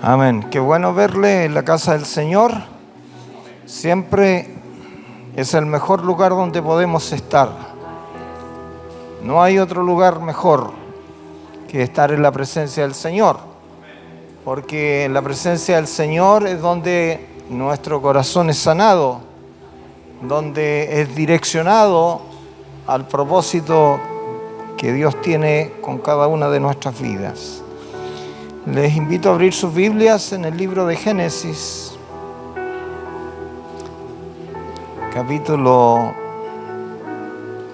Amén. Qué bueno verle en la casa del Señor. Siempre es el mejor lugar donde podemos estar. No hay otro lugar mejor que estar en la presencia del Señor, porque en la presencia del Señor es donde nuestro corazón es sanado, donde es direccionado al propósito que Dios tiene con cada una de nuestras vidas. Les invito a abrir sus Biblias en el libro de Génesis, capítulo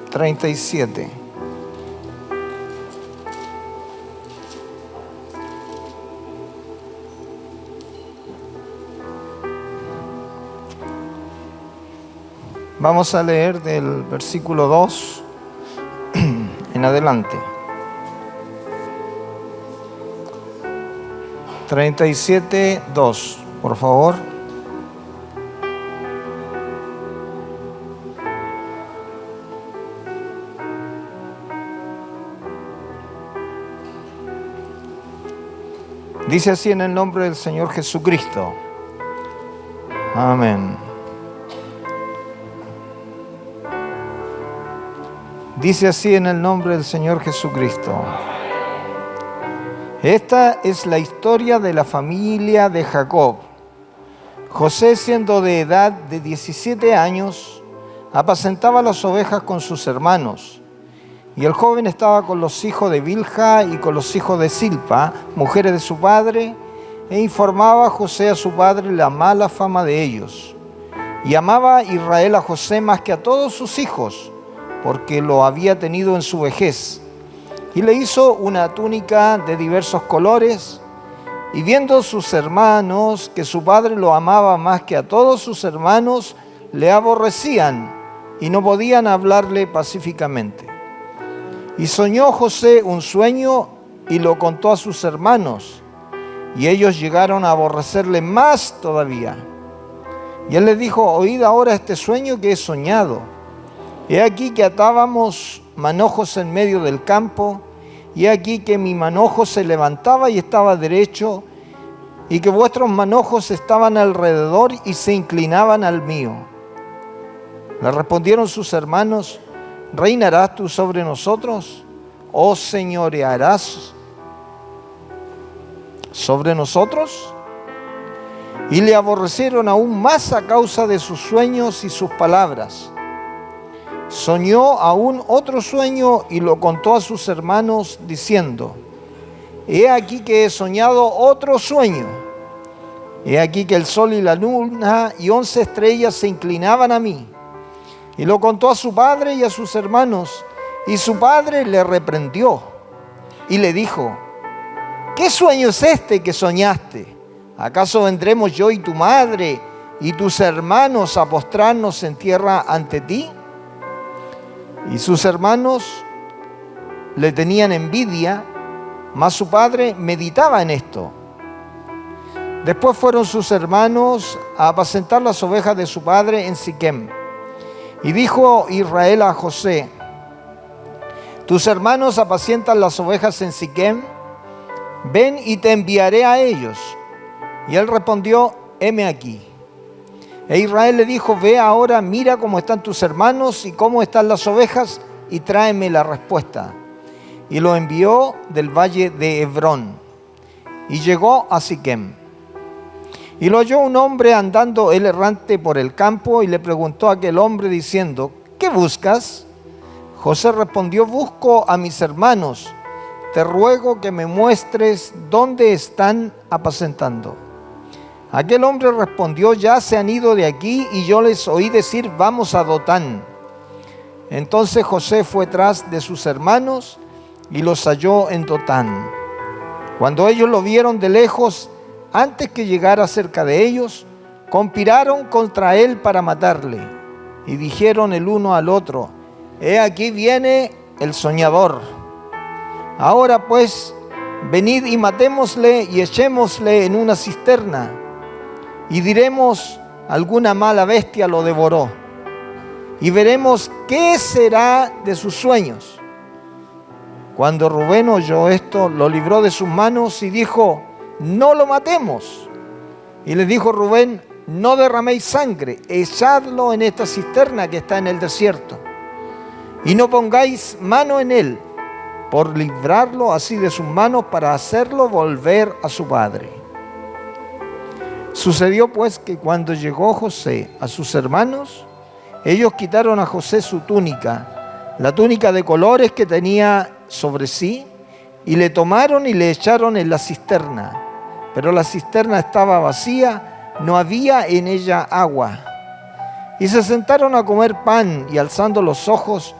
37. Vamos a leer del versículo 2 en adelante. 37, 2, por favor. Dice así en el nombre del Señor Jesucristo. Amén. Dice así en el nombre del Señor Jesucristo. Esta es la historia de la familia de Jacob. José, siendo de edad de 17 años, apacentaba las ovejas con sus hermanos. Y el joven estaba con los hijos de Bilha y con los hijos de Silpa, mujeres de su padre, e informaba a José a su padre la mala fama de ellos. Y amaba Israel a José más que a todos sus hijos, porque lo había tenido en su vejez. Y le hizo una túnica de diversos colores, y viendo sus hermanos que su padre lo amaba más que a todos sus hermanos, le aborrecían y no podían hablarle pacíficamente. Y soñó José un sueño y lo contó a sus hermanos, y ellos llegaron a aborrecerle más todavía. Y él les dijo: oíd ahora este sueño que he soñado. He aquí que atábamos manojos en medio del campo, y he aquí que mi manojo se levantaba y estaba derecho, y que vuestros manojos estaban alrededor y se inclinaban al mío. Le respondieron sus hermanos: ¿reinarás tú sobre nosotros? ¿O señorearás sobre nosotros? Y le aborrecieron aún más a causa de sus sueños y sus palabras. Soñó aún otro sueño y lo contó a sus hermanos diciendo: he aquí que he soñado otro sueño. He aquí que el sol y la luna y 11 estrellas se inclinaban a mí. Y lo contó a su padre y a sus hermanos, y su padre le reprendió y le dijo: ¿qué sueño es este que soñaste? ¿Acaso vendremos yo y tu madre y tus hermanos a postrarnos en tierra ante ti? Y sus hermanos le tenían envidia, mas su padre meditaba en esto. Después fueron sus hermanos a apacentar las ovejas de su padre en Siquem. Y dijo Israel a José: tus hermanos apacientan las ovejas en Siquem, ven y te enviaré a ellos. Y él respondió: heme aquí. E Israel le dijo: ve ahora, mira cómo están tus hermanos y cómo están las ovejas, y tráeme la respuesta. Y lo envió del valle de Hebrón, y llegó a Siquem. Y lo halló un hombre andando él errante por el campo, y le preguntó a aquel hombre diciendo: ¿qué buscas? José respondió: busco a mis hermanos, te ruego que me muestres dónde están apacentando. Aquel hombre respondió: ya se han ido de aquí, y yo les oí decir: vamos a Dotán. Entonces José fue tras de sus hermanos y los halló en Dotán. Cuando ellos lo vieron de lejos, antes que llegara cerca de ellos, conspiraron contra él para matarle. Y dijeron el uno al otro: he aquí viene el soñador. Ahora pues, venid y matémosle y echémosle en una cisterna. Y diremos: alguna mala bestia lo devoró. Y veremos qué será de sus sueños. Cuando Rubén oyó esto, lo libró de sus manos y dijo: no lo matemos. Y les dijo Rubén, no derraméis sangre, echadlo en esta cisterna que está en el desierto, y no pongáis mano en él, por librarlo así de sus manos, para hacerlo volver a su padre. Sucedió pues que cuando llegó José a sus hermanos, ellos quitaron a José su túnica, la túnica de colores que tenía sobre sí, y le tomaron y le echaron en la cisterna. Pero la cisterna estaba vacía, no había en ella agua. Y se sentaron a comer pan, y alzando los ojos,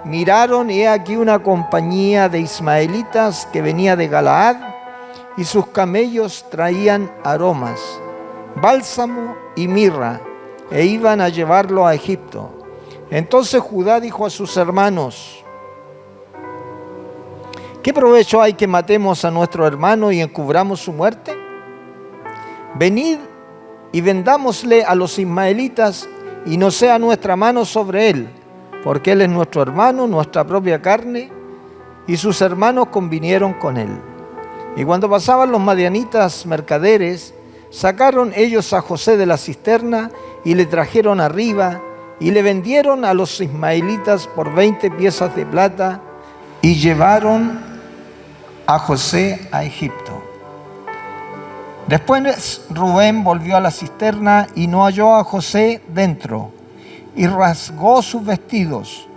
miraron, y he aquí una compañía de ismaelitas que venía de Galaad, y sus camellos traían aromas, bálsamo y mirra, e iban a llevarlo a Egipto. Entonces Judá dijo a sus hermanos, ¿qué provecho hay que matemos a nuestro hermano y encubramos su muerte? Venid y vendámosle a los ismaelitas, y no sea nuestra mano sobre él, porque él es nuestro hermano, nuestra propia carne. Y sus hermanos convinieron con él. Y cuando pasaban los madianitas mercaderes, sacaron ellos a José de la cisterna y le trajeron arriba, y le vendieron a los ismaelitas por 20 piezas de plata, y llevaron a José a Egipto. Después Rubén volvió a la cisterna y no halló a José dentro, y rasgó sus vestidos,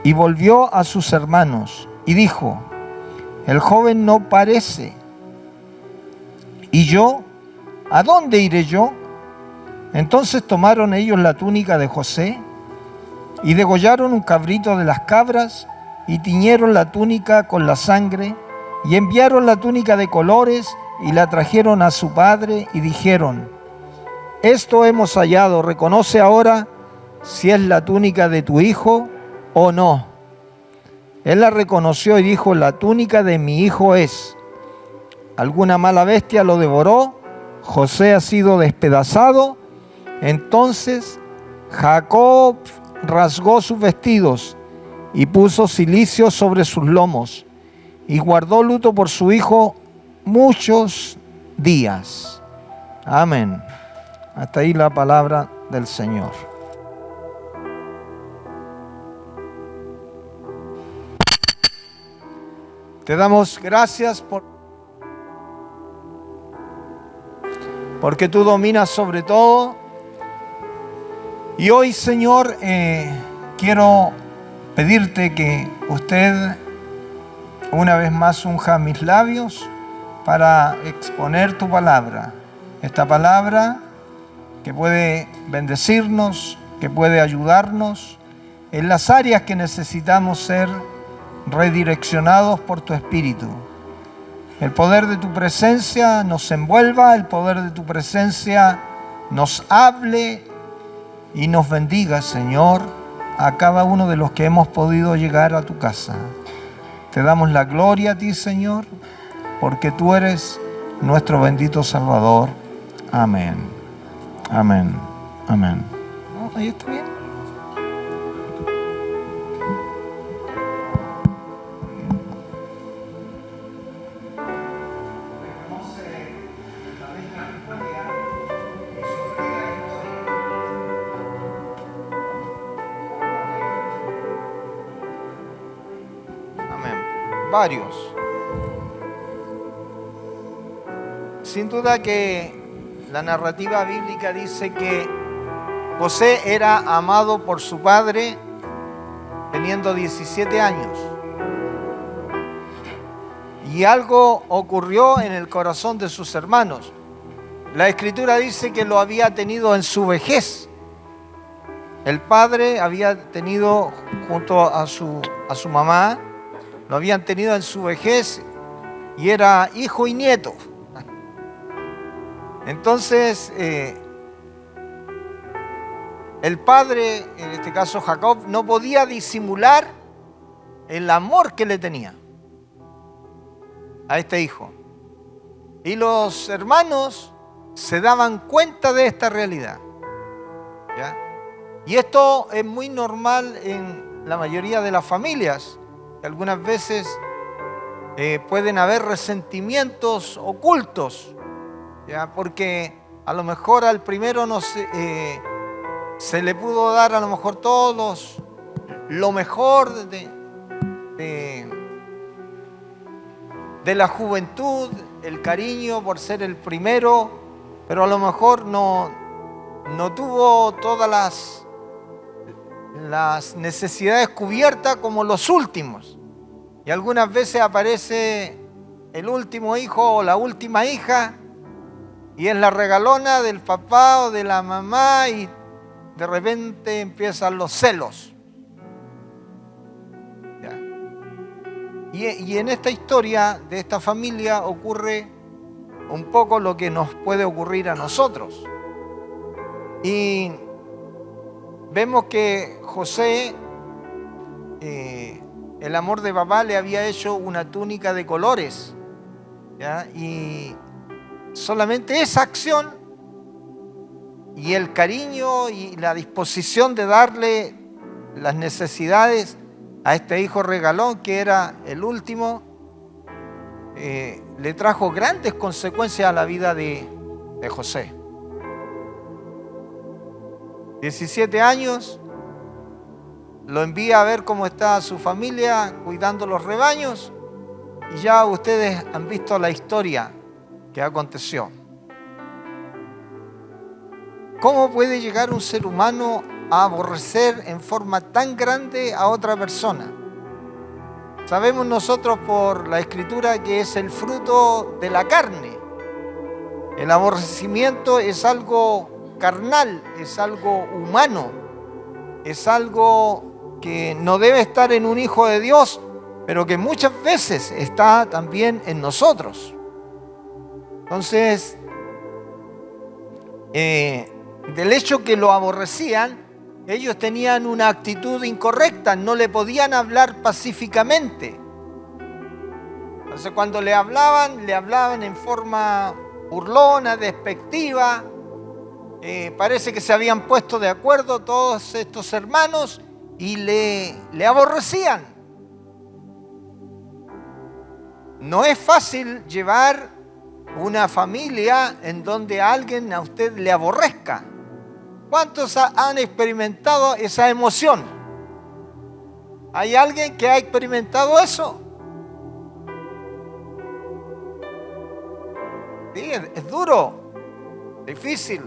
y volvió a sus hermanos, y dijo, el joven no parece, ¿y yo? ¿A dónde iré yo? Entonces tomaron ellos la túnica de José, y degollaron un cabrito de las cabras, y tiñeron la túnica con la sangre, y enviaron la túnica de colores, y la trajeron a su padre, y dijeron, esto hemos hallado, reconoce ahora si es la túnica de tu hijo o no. Él la reconoció y dijo, la túnica de mi hijo es. Alguna mala bestia lo devoró, José ha sido despedazado. Entonces Jacob rasgó sus vestidos y puso cilicio sobre sus lomos, y guardó luto por su hijo muchos días. Amén. Hasta ahí la palabra del Señor. Te damos gracias porque tú dominas sobre todo. Y hoy, Señor, quiero pedirte que usted una vez más unja mis labios para exponer tu palabra. Esta palabra que puede bendecirnos, que puede ayudarnos en las áreas que necesitamos ser redireccionados por tu Espíritu. El poder de tu presencia nos envuelva, el poder de tu presencia nos hable y nos bendiga, Señor, a cada uno de los que hemos podido llegar a tu casa. Te damos la gloria a ti, Señor, porque tú eres nuestro bendito Salvador. Amén. Amén. Amén. ¿No? ¿Ahí está bien? Varios. Sin duda que la narrativa bíblica dice que José era amado por su padre teniendo 17 años. Y algo ocurrió en el corazón de sus hermanos. La Escritura dice que lo había tenido en su vejez. El padre había tenido junto a su mamá, lo habían tenido en su vejez y era hijo y nieto. Entonces, el padre, en este caso Jacob, no podía disimular el amor que le tenía a este hijo. Y los hermanos se daban cuenta de esta realidad, ¿ya? Y esto es muy normal en la mayoría de las familias. Algunas veces pueden haber resentimientos ocultos, ¿ya? Porque a lo mejor al primero no se le pudo dar a lo mejor lo mejor de la juventud, el cariño por ser el primero, pero a lo mejor no tuvo todas las necesidades cubiertas como los últimos. Y algunas veces aparece el último hijo o la última hija y es la regalona del papá o de la mamá y de repente empiezan los celos. ¿Ya? Y en esta historia de esta familia ocurre un poco lo que nos puede ocurrir a nosotros. Y vemos que José, el amor de papá le había hecho una túnica de colores, ¿ya? Y solamente esa acción y el cariño y la disposición de darle las necesidades a este hijo regalón, que era el último, le trajo grandes consecuencias a la vida de José. 17 años, lo envía a ver cómo está su familia cuidando los rebaños y ya ustedes han visto la historia que aconteció. ¿Cómo puede llegar un ser humano a aborrecer en forma tan grande a otra persona? Sabemos nosotros por la Escritura que es el fruto de la carne. El aborrecimiento es algo carnal, es algo humano, es algo que no debe estar en un hijo de Dios, pero que muchas veces está también en nosotros. Entonces, del hecho que lo aborrecían, ellos tenían una actitud incorrecta, no le podían hablar pacíficamente. Entonces, cuando le hablaban en forma burlona, despectiva. Parece que se habían puesto de acuerdo todos estos hermanos y le aborrecían. No es fácil llevar una familia en donde alguien a usted le aborrezca. ¿Cuántos han experimentado esa emoción? ¿Hay alguien que ha experimentado eso? Sí, es duro, difícil.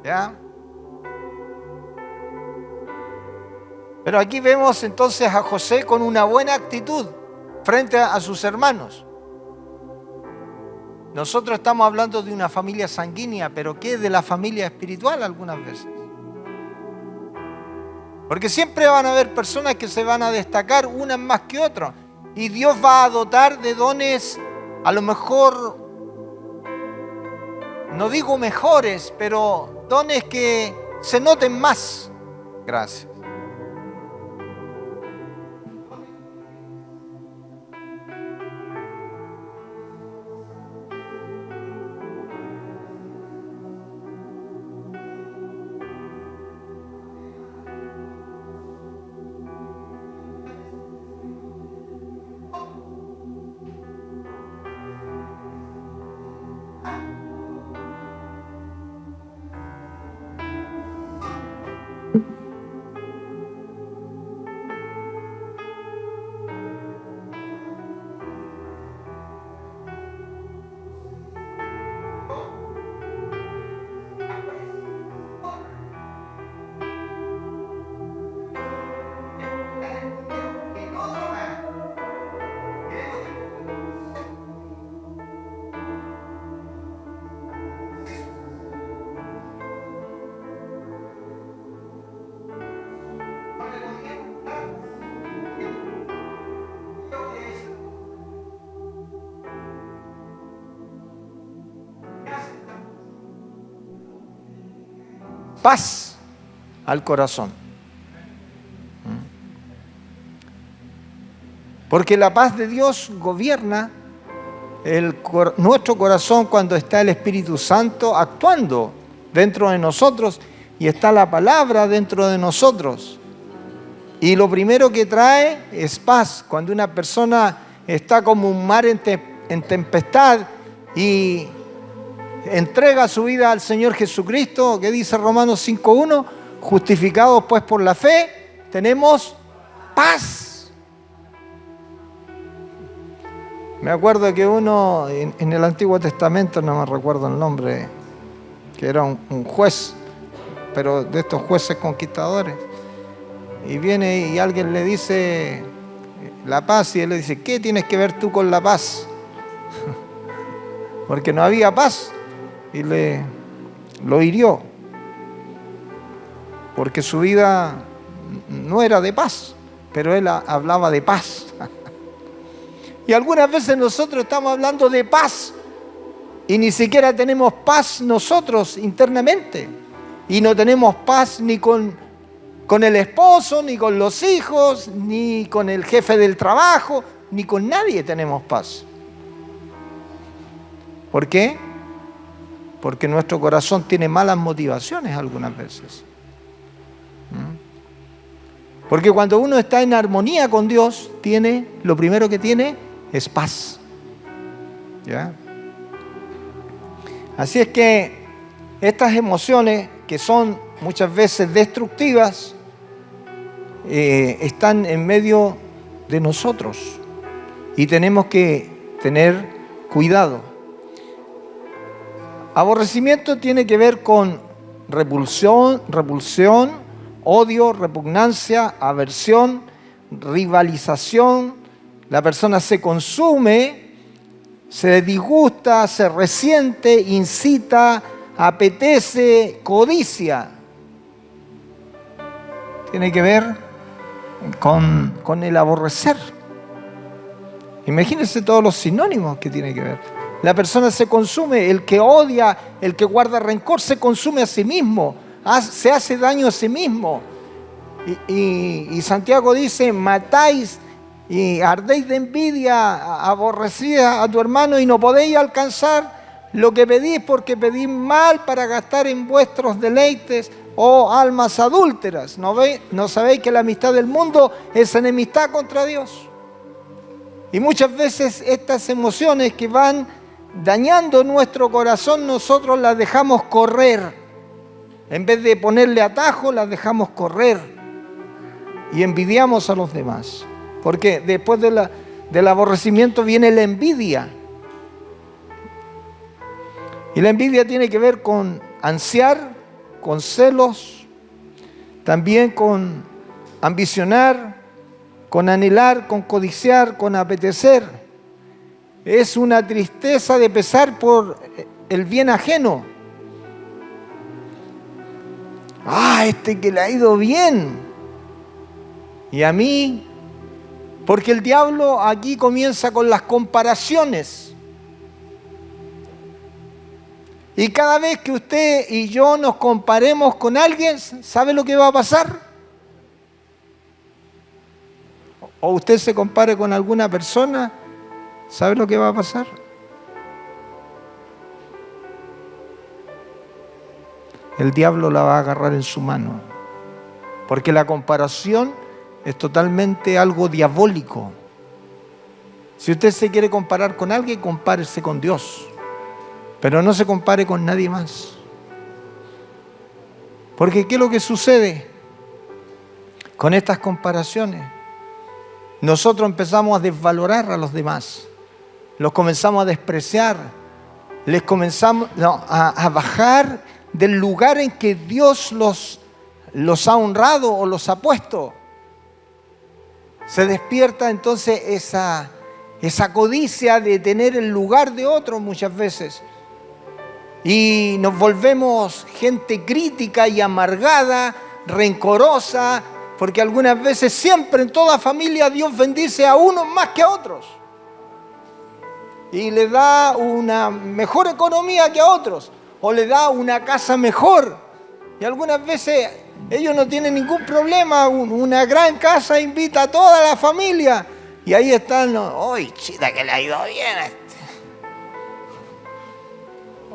¿Ya? Pero aquí vemos entonces a José con una buena actitud frente a sus hermanos. Nosotros estamos hablando de una familia sanguínea, pero ¿qué de la familia espiritual algunas veces? Porque siempre van a haber personas que se van a destacar, unas más que otras. Y Dios va a dotar de dones, a lo mejor, no digo mejores, pero dones que se noten más. Gracias. Paz al corazón. Porque la paz de Dios gobierna nuestro corazón cuando está el Espíritu Santo actuando dentro de nosotros y está la palabra dentro de nosotros. Y lo primero que trae es paz. Cuando una persona está como un mar en tempestad y entrega su vida al Señor Jesucristo, que dice Romanos 5:1, justificados pues por la fe, tenemos paz. Me acuerdo que uno en el Antiguo Testamento, no me recuerdo el nombre, que era un juez, pero de estos jueces conquistadores, y viene y alguien le dice la paz, y él le dice, ¿qué tienes que ver tú con la paz? Porque no había paz, y lo hirió, porque su vida no era de paz, pero él hablaba de paz. Y algunas veces nosotros estamos hablando de paz y ni siquiera tenemos paz nosotros internamente, y no tenemos paz ni con el esposo, ni con los hijos, ni con el jefe del trabajo, ni con nadie tenemos paz. ¿Por qué? Porque nuestro corazón tiene malas motivaciones algunas veces. Porque cuando uno está en armonía con Dios, lo primero que tiene es paz. ¿Ya? Así es que estas emociones, que son muchas veces destructivas, están en medio de nosotros y tenemos que tener cuidado. Aborrecimiento tiene que ver con repulsión, odio, repugnancia, aversión, rivalización. La persona se consume, se disgusta, se resiente, incita, apetece, codicia. Tiene que ver con el aborrecer. Imagínense todos los sinónimos que tiene que ver. La persona se consume, el que odia, el que guarda rencor, se consume a sí mismo, se hace daño a sí mismo. Y Santiago dice, matáis y ardéis de envidia, aborrecéis a tu hermano y no podéis alcanzar lo que pedís porque pedís mal para gastar en vuestros deleites, oh almas adúlteras. ¿No sabéis que la amistad del mundo es enemistad contra Dios? Y muchas veces estas emociones que van dañando nuestro corazón, nosotros las dejamos correr. En vez de ponerle atajo, las dejamos correr. Y envidiamos a los demás. Porque después del aborrecimiento viene la envidia. Y la envidia tiene que ver con ansiar, con celos, también con ambicionar, con anhelar, con codiciar, con apetecer. Es una tristeza de pesar por el bien ajeno. Este que le ha ido bien. Y a mí, porque el diablo aquí comienza con las comparaciones. Y cada vez que usted y yo nos comparemos con alguien, ¿sabe lo que va a pasar? O usted se compare con alguna persona, ¿sabe lo que va a pasar? El diablo la va a agarrar en su mano. Porque la comparación es totalmente algo diabólico. Si usted se quiere comparar con alguien, compárese con Dios. Pero no se compare con nadie más. Porque ¿qué es lo que sucede con estas comparaciones? Nosotros empezamos a desvalorar a los demás. Los comenzamos a despreciar. Les comenzamos a bajar del lugar en que Dios los ha honrado o los ha puesto. Se despierta entonces esa codicia de tener el lugar de otros muchas veces. Y nos volvemos gente crítica y amargada, rencorosa, porque algunas veces siempre en toda familia Dios bendice a unos más que a otros. Y le da una mejor economía que a otros, o le da una casa mejor. Y algunas veces ellos no tienen ningún problema, una gran casa invita a toda la familia. Y ahí están, ¡ay, chita, que le ha ido bien!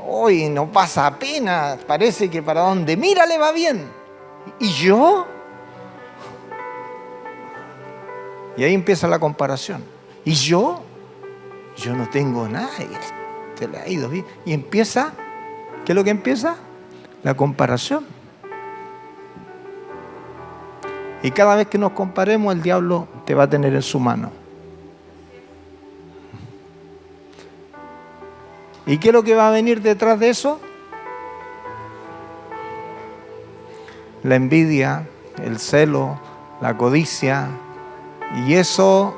Hoy no pasa pena, parece que para donde mira le va bien. ¿Y yo? Y ahí empieza la comparación. Y yo no tengo nada. Te le ha ido bien. Y empieza, ¿qué es lo que empieza? La comparación. Y cada vez que nos comparemos, el diablo te va a tener en su mano. ¿Y qué es lo que va a venir detrás de eso? La envidia, el celo, la codicia. Y eso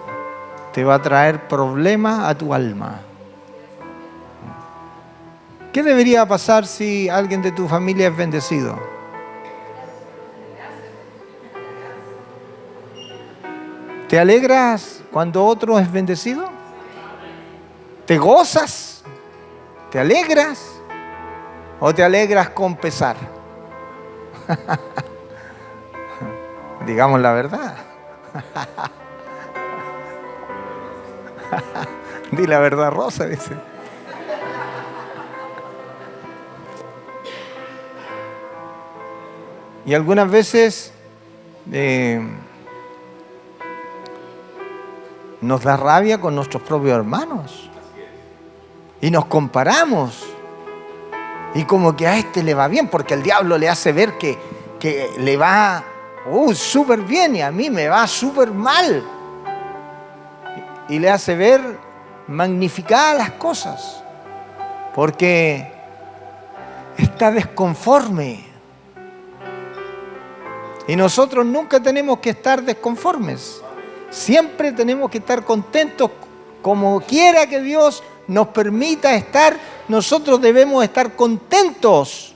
te va a traer problemas a tu alma. ¿Qué debería pasar si alguien de tu familia es bendecido? ¿Te alegras cuando otro es bendecido? ¿Te gozas? ¿Te alegras? ¿O te alegras con pesar? Digamos la verdad. Di la verdad, Rosa, dice. Y algunas veces nos da rabia con nuestros propios hermanos. Y nos comparamos. Y como que a este le va bien, porque el diablo le hace ver que le va súper bien y a mí me va súper mal. Y le hace ver magnificadas las cosas. Porque está desconforme. Y nosotros nunca tenemos que estar desconformes. Siempre tenemos que estar contentos. Como quiera que Dios nos permita estar, nosotros debemos estar contentos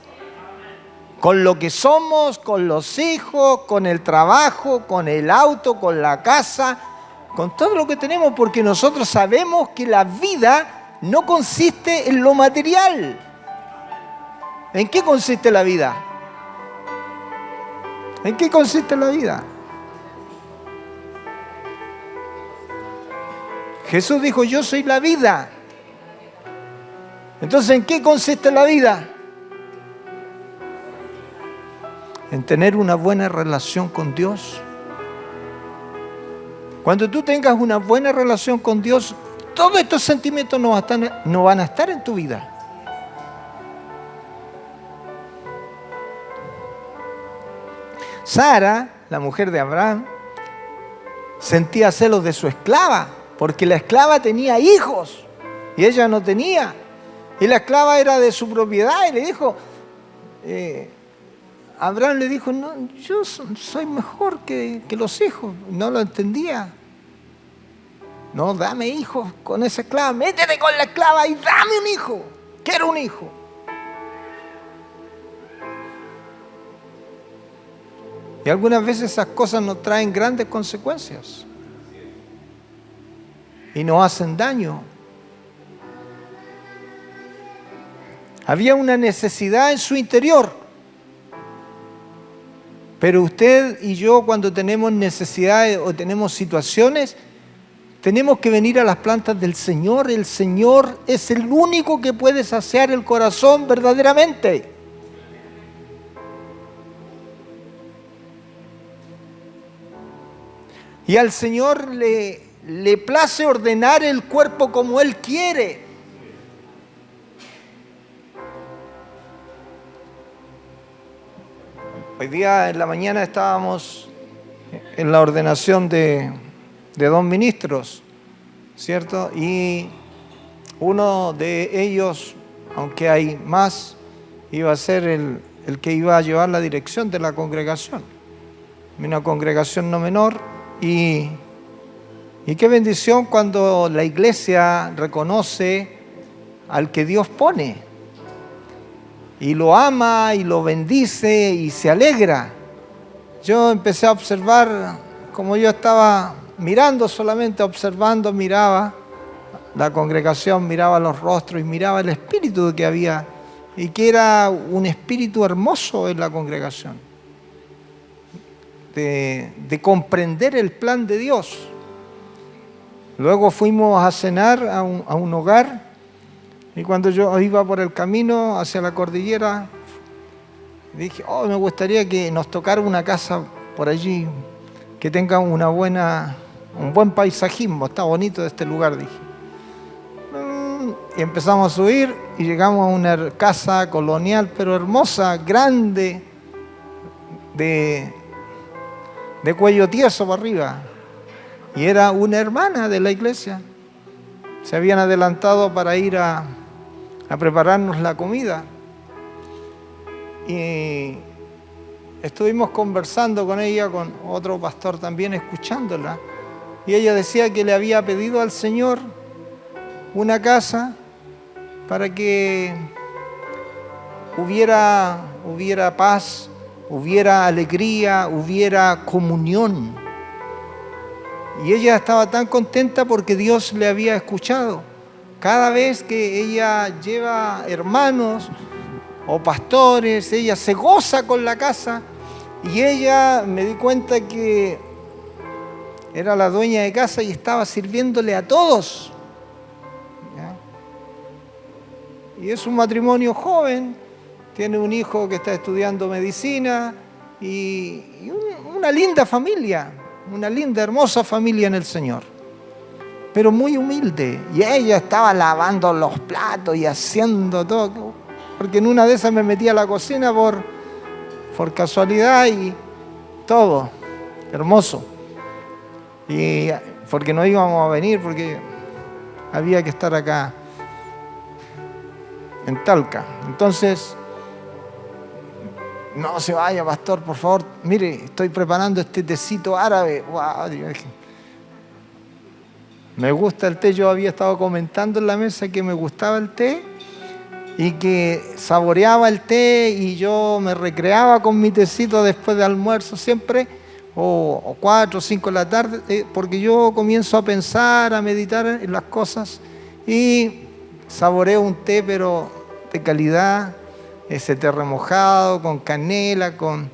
con lo que somos, con los hijos, con el trabajo, con el auto, con la casa, con todo lo que tenemos, porque nosotros sabemos que la vida no consiste en lo material. ¿En qué consiste la vida? ¿En qué consiste la vida? Jesús dijo, yo soy la vida. Entonces, ¿en qué consiste la vida? En tener una buena relación con Dios. Cuando tú tengas una buena relación con Dios, todos estos sentimientos no van a estar en tu vida. Sara, la mujer de Abraham, sentía celos de su esclava, porque la esclava tenía hijos y ella no tenía. Y la esclava era de su propiedad y le dijo, Abraham le dijo, no, yo soy mejor que los hijos. No lo entendía. No, dame hijos con esa esclava, métete con la esclava y dame un hijo. Quiero un hijo. Y algunas veces esas cosas nos traen grandes consecuencias. Y nos hacen daño. Había una necesidad en su interior. Pero usted y yo, cuando tenemos necesidades o tenemos situaciones, tenemos que venir a las plantas del Señor. El Señor es el único que puede saciar el corazón verdaderamente. Y al Señor le place ordenar el cuerpo como Él quiere. Hoy día en la mañana estábamos en la ordenación de 2 ministros, ¿cierto? Y uno de ellos, aunque hay más, iba a ser el que iba a llevar la dirección de la congregación. Una congregación no menor. Y qué bendición cuando la iglesia reconoce al que Dios pone. Y lo ama y lo bendice y se alegra. Yo empecé a observar, como yo estaba mirando solamente, observando, miraba la congregación, miraba los rostros y miraba el espíritu que había, y que era un espíritu hermoso en la congregación, de comprender el plan de Dios. Luego fuimos a cenar a un hogar, y cuando yo iba por el camino hacia la cordillera, dije, me gustaría que nos tocara una casa por allí, que tenga una buena un buen paisajismo, está bonito este lugar, dije. Y empezamos a subir y llegamos a una casa colonial, pero hermosa, grande, de cuello tieso para arriba. Y era una hermana de la iglesia. Se habían adelantado para ir a prepararnos la comida. Y estuvimos conversando con ella, con otro pastor también, escuchándola. Y ella decía que le había pedido al Señor una casa para que hubiera paz, hubiera alegría, hubiera comunión. Y ella estaba tan contenta porque Dios le había escuchado. Cada vez que ella lleva hermanos o pastores, ella se goza con la casa. Y ella, me di cuenta que era la dueña de casa y estaba sirviéndole a todos. ¿Ya? Y es un matrimonio joven, tiene un hijo que está estudiando medicina y una linda familia, una linda, hermosa familia en el Señor, pero muy humilde. Y ella estaba lavando los platos y haciendo todo, porque en una de esas me metí a la cocina por casualidad y todo, hermoso. Y porque no íbamos a venir, porque había que estar acá en Talca. Entonces, no se vaya, pastor, por favor. Mire, estoy preparando este tecito árabe. Wow, me gusta el té. Yo había estado comentando en la mesa que me gustaba el té y que saboreaba el té y yo me recreaba con mi tecito después de almuerzo siempre, o 4 o 5 de la tarde, porque yo comienzo a pensar, a meditar en las cosas y saboreo un té, pero de calidad, ese té remojado, con canela, con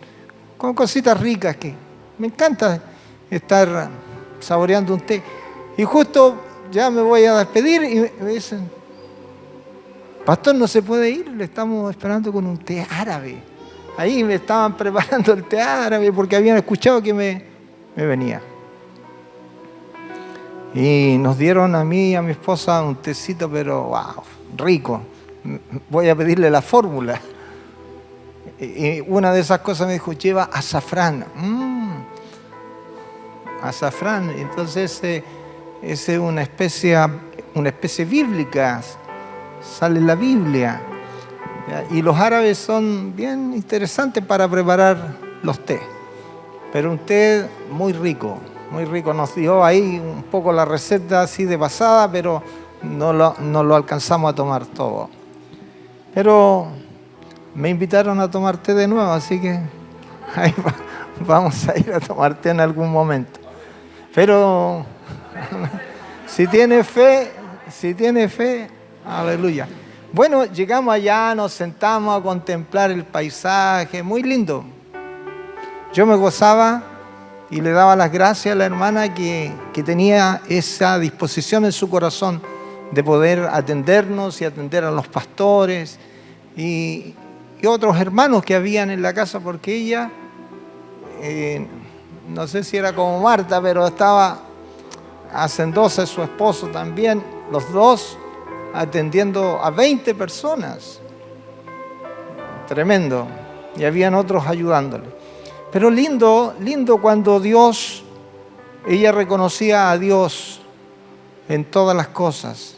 cositas ricas que me encanta estar saboreando un té. Y justo ya me voy a despedir y me dicen, pastor, no se puede ir, le estamos esperando con un té árabe. Ahí me estaban preparando el té árabe porque habían escuchado que me venía. Y nos dieron a mí y a mi esposa un tecito, pero wow, rico. Voy a pedirle la fórmula. Y una de esas cosas me dijo, lleva azafrán. Azafrán. Entonces es una especie bíblica. Sale en la Biblia. Y los árabes son bien interesantes para preparar los tés. Pero un té muy rico, muy rico. Nos dio ahí un poco la receta así de pasada, pero no lo alcanzamos a tomar todo. Pero me invitaron a tomar té de nuevo, así que ahí vamos a ir a tomar té en algún momento. Pero si tiene fe, aleluya. Bueno, llegamos allá, nos sentamos a contemplar el paisaje, muy lindo. Yo me gozaba y le daba las gracias a la hermana que tenía esa disposición en su corazón de poder atendernos y atender a los pastores y otros hermanos que habían en la casa, porque ella, no sé si era como Marta, pero estaba hacendosa, su esposo también, los dos atendiendo a 20 personas. Tremendo. Y habían otros ayudándole. Pero lindo cuando ella reconocía a Dios en todas las cosas.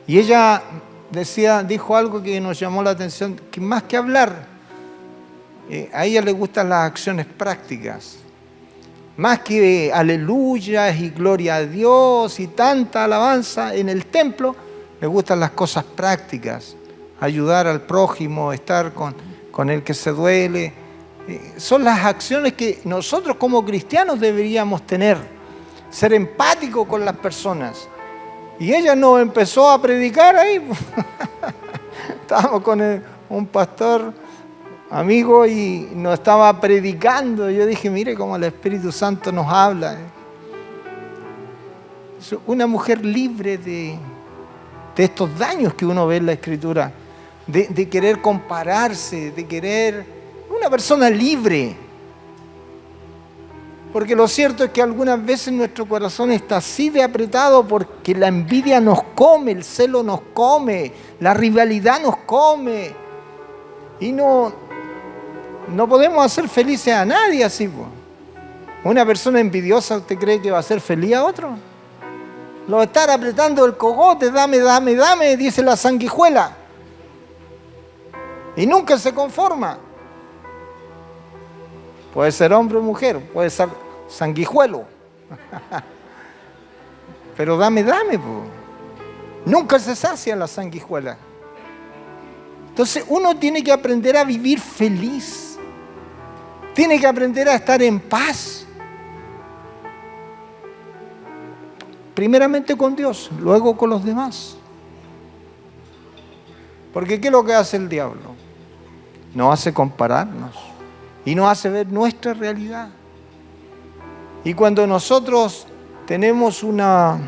Y ella dijo algo que nos llamó la atención, que más que hablar, a ella le gustan las acciones prácticas. Más que aleluyas y gloria a Dios y tanta alabanza en el templo, le gustan las cosas prácticas, ayudar al prójimo, estar con el que se duele. Son las acciones que nosotros como cristianos deberíamos tener, ser empáticos con las personas. Y ella nos empezó a predicar ahí. Estábamos con un pastor amigo y nos estaba predicando. Yo dije, mire cómo el Espíritu Santo nos habla. Es una mujer libre de estos daños que uno ve en la Escritura, de querer compararse, de querer... Una persona libre. Porque lo cierto es que algunas veces nuestro corazón está así de apretado porque la envidia nos come, el celo nos come, la rivalidad nos come. Y no podemos hacer felices a nadie así. Una persona envidiosa, ¿usted cree que va a hacer feliz a otro? Lo va a estar apretando el cogote, dame, dame, dame, dice la sanguijuela. Y nunca se conforma. Puede ser hombre o mujer, puede ser sanguijuelo. Pero dame, dame. Nunca se sacia la sanguijuela. Entonces uno tiene que aprender a vivir feliz. Tiene que aprender a estar en paz. Primeramente con Dios, luego con los demás. Porque ¿qué es lo que hace el diablo? Nos hace compararnos y nos hace ver nuestra realidad. Y cuando nosotros tenemos una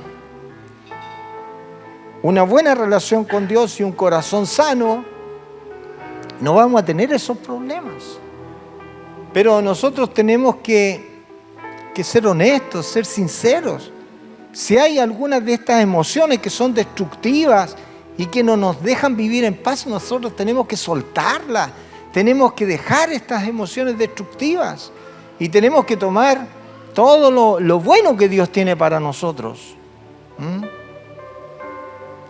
buena relación con Dios y un corazón sano, no vamos a tener esos problemas. Pero nosotros tenemos que ser honestos, ser sinceros. Si hay algunas de estas emociones que son destructivas y que no nos dejan vivir en paz, nosotros tenemos que soltarlas. Tenemos que dejar estas emociones destructivas y tenemos que tomar todo lo bueno que Dios tiene para nosotros.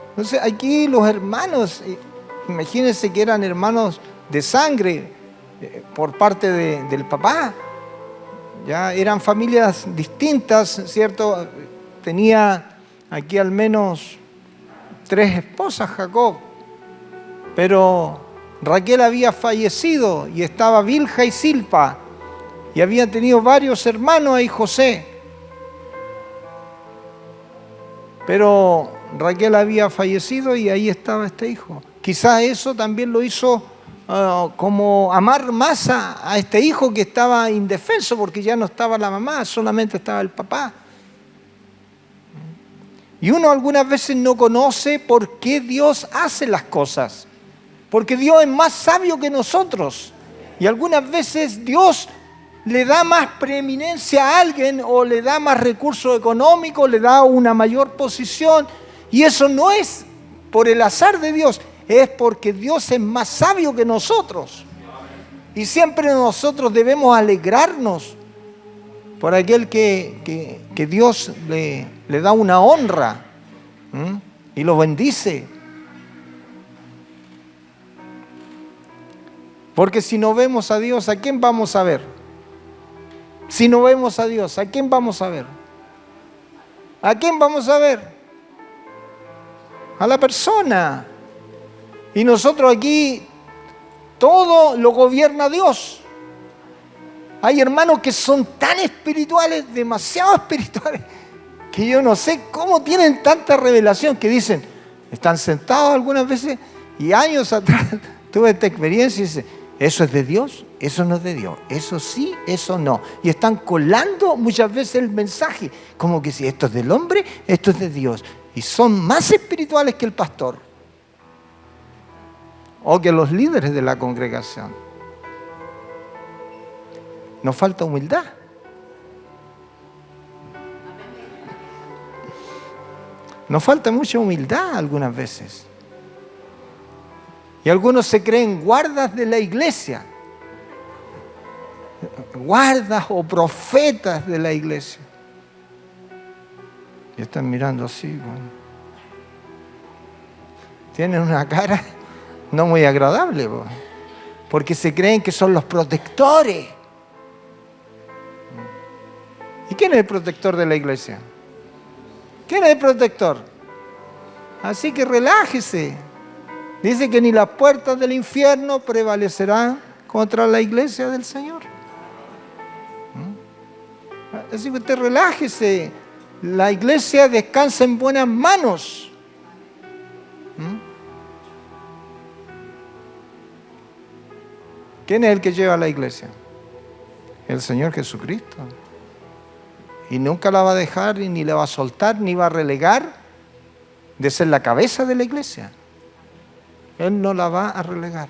Entonces aquí los hermanos, imagínense que eran hermanos de sangre por parte del papá. Ya eran familias distintas, ¿cierto? Tenía aquí al menos 3 esposas Jacob, pero Raquel había fallecido y estaba Bilha y Silpa, y había tenido varios hermanos ahí José. Pero Raquel había fallecido y ahí estaba este hijo. Quizás eso también lo hizo como amar más a este hijo que estaba indefenso porque ya no estaba la mamá, solamente estaba el papá. Y uno algunas veces no conoce por qué Dios hace las cosas. Porque Dios es más sabio que nosotros. Y algunas veces Dios le da más preeminencia a alguien o le da más recursos económicos, le da una mayor posición. Y eso no es por el azar de Dios, es porque Dios es más sabio que nosotros. Y siempre nosotros debemos alegrarnos por aquel que Dios le da una honra y lo bendice. Porque si no vemos a Dios, ¿a quién vamos a ver? Si no vemos a Dios, ¿a quién vamos a ver? ¿A quién vamos a ver? A la persona. Y nosotros aquí, todo lo gobierna Dios. Hay hermanos que son tan espirituales, demasiado espirituales, que yo no sé cómo tienen tanta revelación, que dicen, están sentados algunas veces, y años atrás tuve esta experiencia y dicen, ¿eso es de Dios? Eso no es de Dios. Eso sí, eso no. Y están colando muchas veces el mensaje, como que si esto es del hombre, esto es de Dios. Y son más espirituales que el pastor o que los líderes de la congregación. Nos falta humildad. Nos falta mucha humildad algunas veces. Y algunos se creen guardas de la iglesia. Guardas o profetas de la iglesia. Y están mirando así. Bueno. Tienen una cara no muy agradable. Bueno, porque se creen que son los protectores. ¿Y quién es el protector de la iglesia? ¿Quién es el protector? Así que relájese. Dice que ni las puertas del infierno prevalecerán contra la iglesia del Señor. Así que usted relájese. La iglesia descansa en buenas manos. ¿Quién es el que lleva a la iglesia? El Señor Jesucristo. Y nunca la va a dejar, ni la va a soltar, ni va a relegar de ser la cabeza de la iglesia. Él no la va a relegar.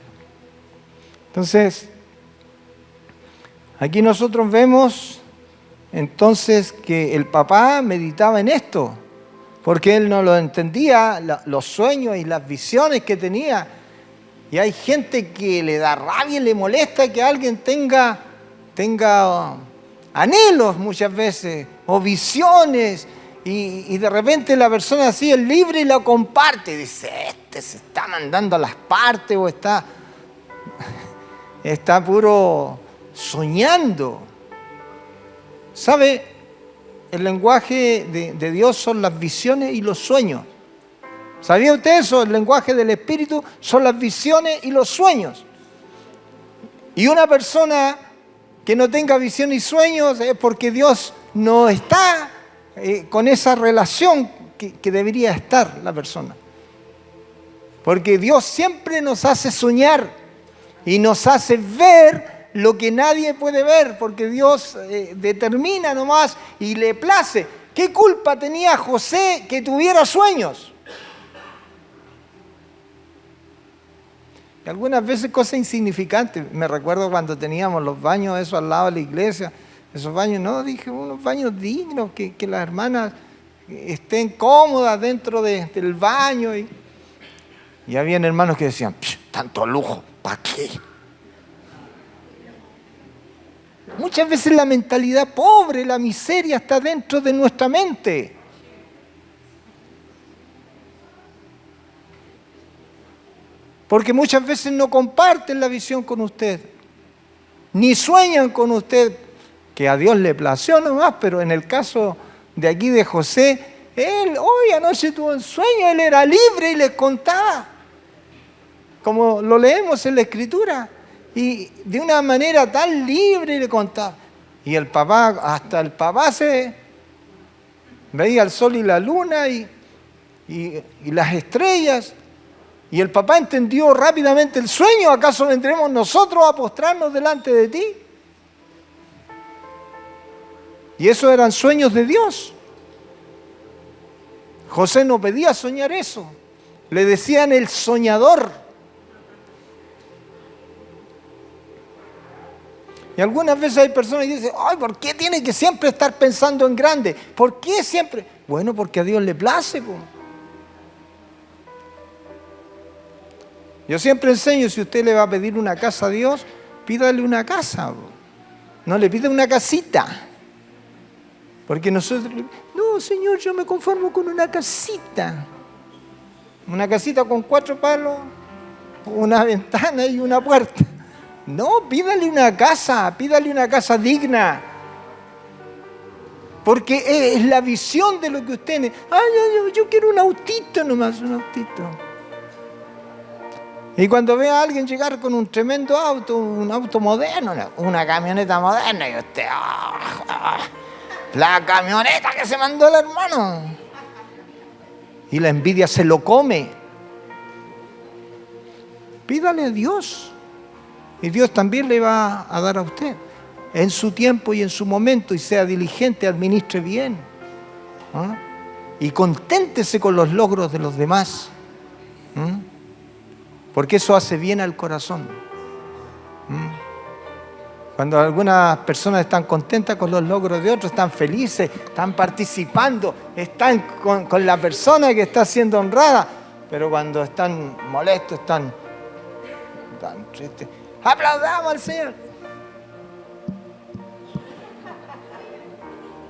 Entonces, aquí nosotros vemos entonces que el papá meditaba en esto, porque él no lo entendía, los sueños y las visiones que tenía. Y hay gente que le da rabia y le molesta que alguien tenga anhelos muchas veces, o visiones, y de repente la persona así es libre y la comparte. Dice, este se está mandando a las partes o está puro soñando. ¿Sabe? El lenguaje de Dios son las visiones y los sueños. ¿Sabía usted eso? El lenguaje del Espíritu son las visiones y los sueños. Y una persona que no tenga visión y sueños es porque Dios no está con esa relación que debería estar la persona. Porque Dios siempre nos hace soñar y nos hace ver lo que nadie puede ver, porque Dios determina nomás y le place. ¿Qué culpa tenía José que tuviera sueños? Y algunas veces cosas insignificantes. Me recuerdo cuando teníamos los baños esos al lado de la iglesia. Esos baños, no, dije, unos baños dignos, que las hermanas estén cómodas dentro del baño. Y habían hermanos que decían, tanto lujo, ¿para qué? Muchas veces la mentalidad pobre, la miseria está dentro de nuestra mente. Porque muchas veces no comparten la visión con usted, ni sueñan con usted, que a Dios le plació nomás, pero en el caso de aquí de José, él hoy anoche tuvo un sueño, él era libre y les contaba, como lo leemos en la Escritura, y de una manera tan libre le contaba. Y el papá, hasta el papá se veía el sol y la luna y las estrellas. Y el papá entendió rápidamente el sueño. ¿Acaso vendremos nosotros a postrarnos delante de ti? Y esos eran sueños de Dios. José no pedía soñar eso. Le decían el soñador. Y algunas veces hay personas que dicen, ay, ¿por qué tiene que siempre estar pensando en grande? ¿Por qué siempre? Bueno, porque a Dios le place, pues. Yo siempre enseño, si usted le va a pedir una casa a Dios, pídale una casa. No le pida una casita. Porque nosotros, no, Señor, yo me conformo con una casita. Una casita con 4 palos, una ventana y una puerta. No, pídale una casa digna. Porque es la visión de lo que usted necesita. Ay, yo quiero un autito nomás, un autito. Y cuando ve a alguien llegar con un tremendo auto, un auto moderno, una camioneta moderna, y usted, la camioneta que se mandó el hermano. Y la envidia se lo come. Pídale a Dios. Y Dios también le va a dar a usted. En su tiempo y en su momento, y sea diligente, administre bien. Y conténtese con los logros de los demás. Porque eso hace bien al corazón. Cuando algunas personas están contentas con los logros de otros, están felices, están participando, están con la persona que está siendo honrada, pero cuando están molestos, están tristes. ¡Aplaudamos al Señor!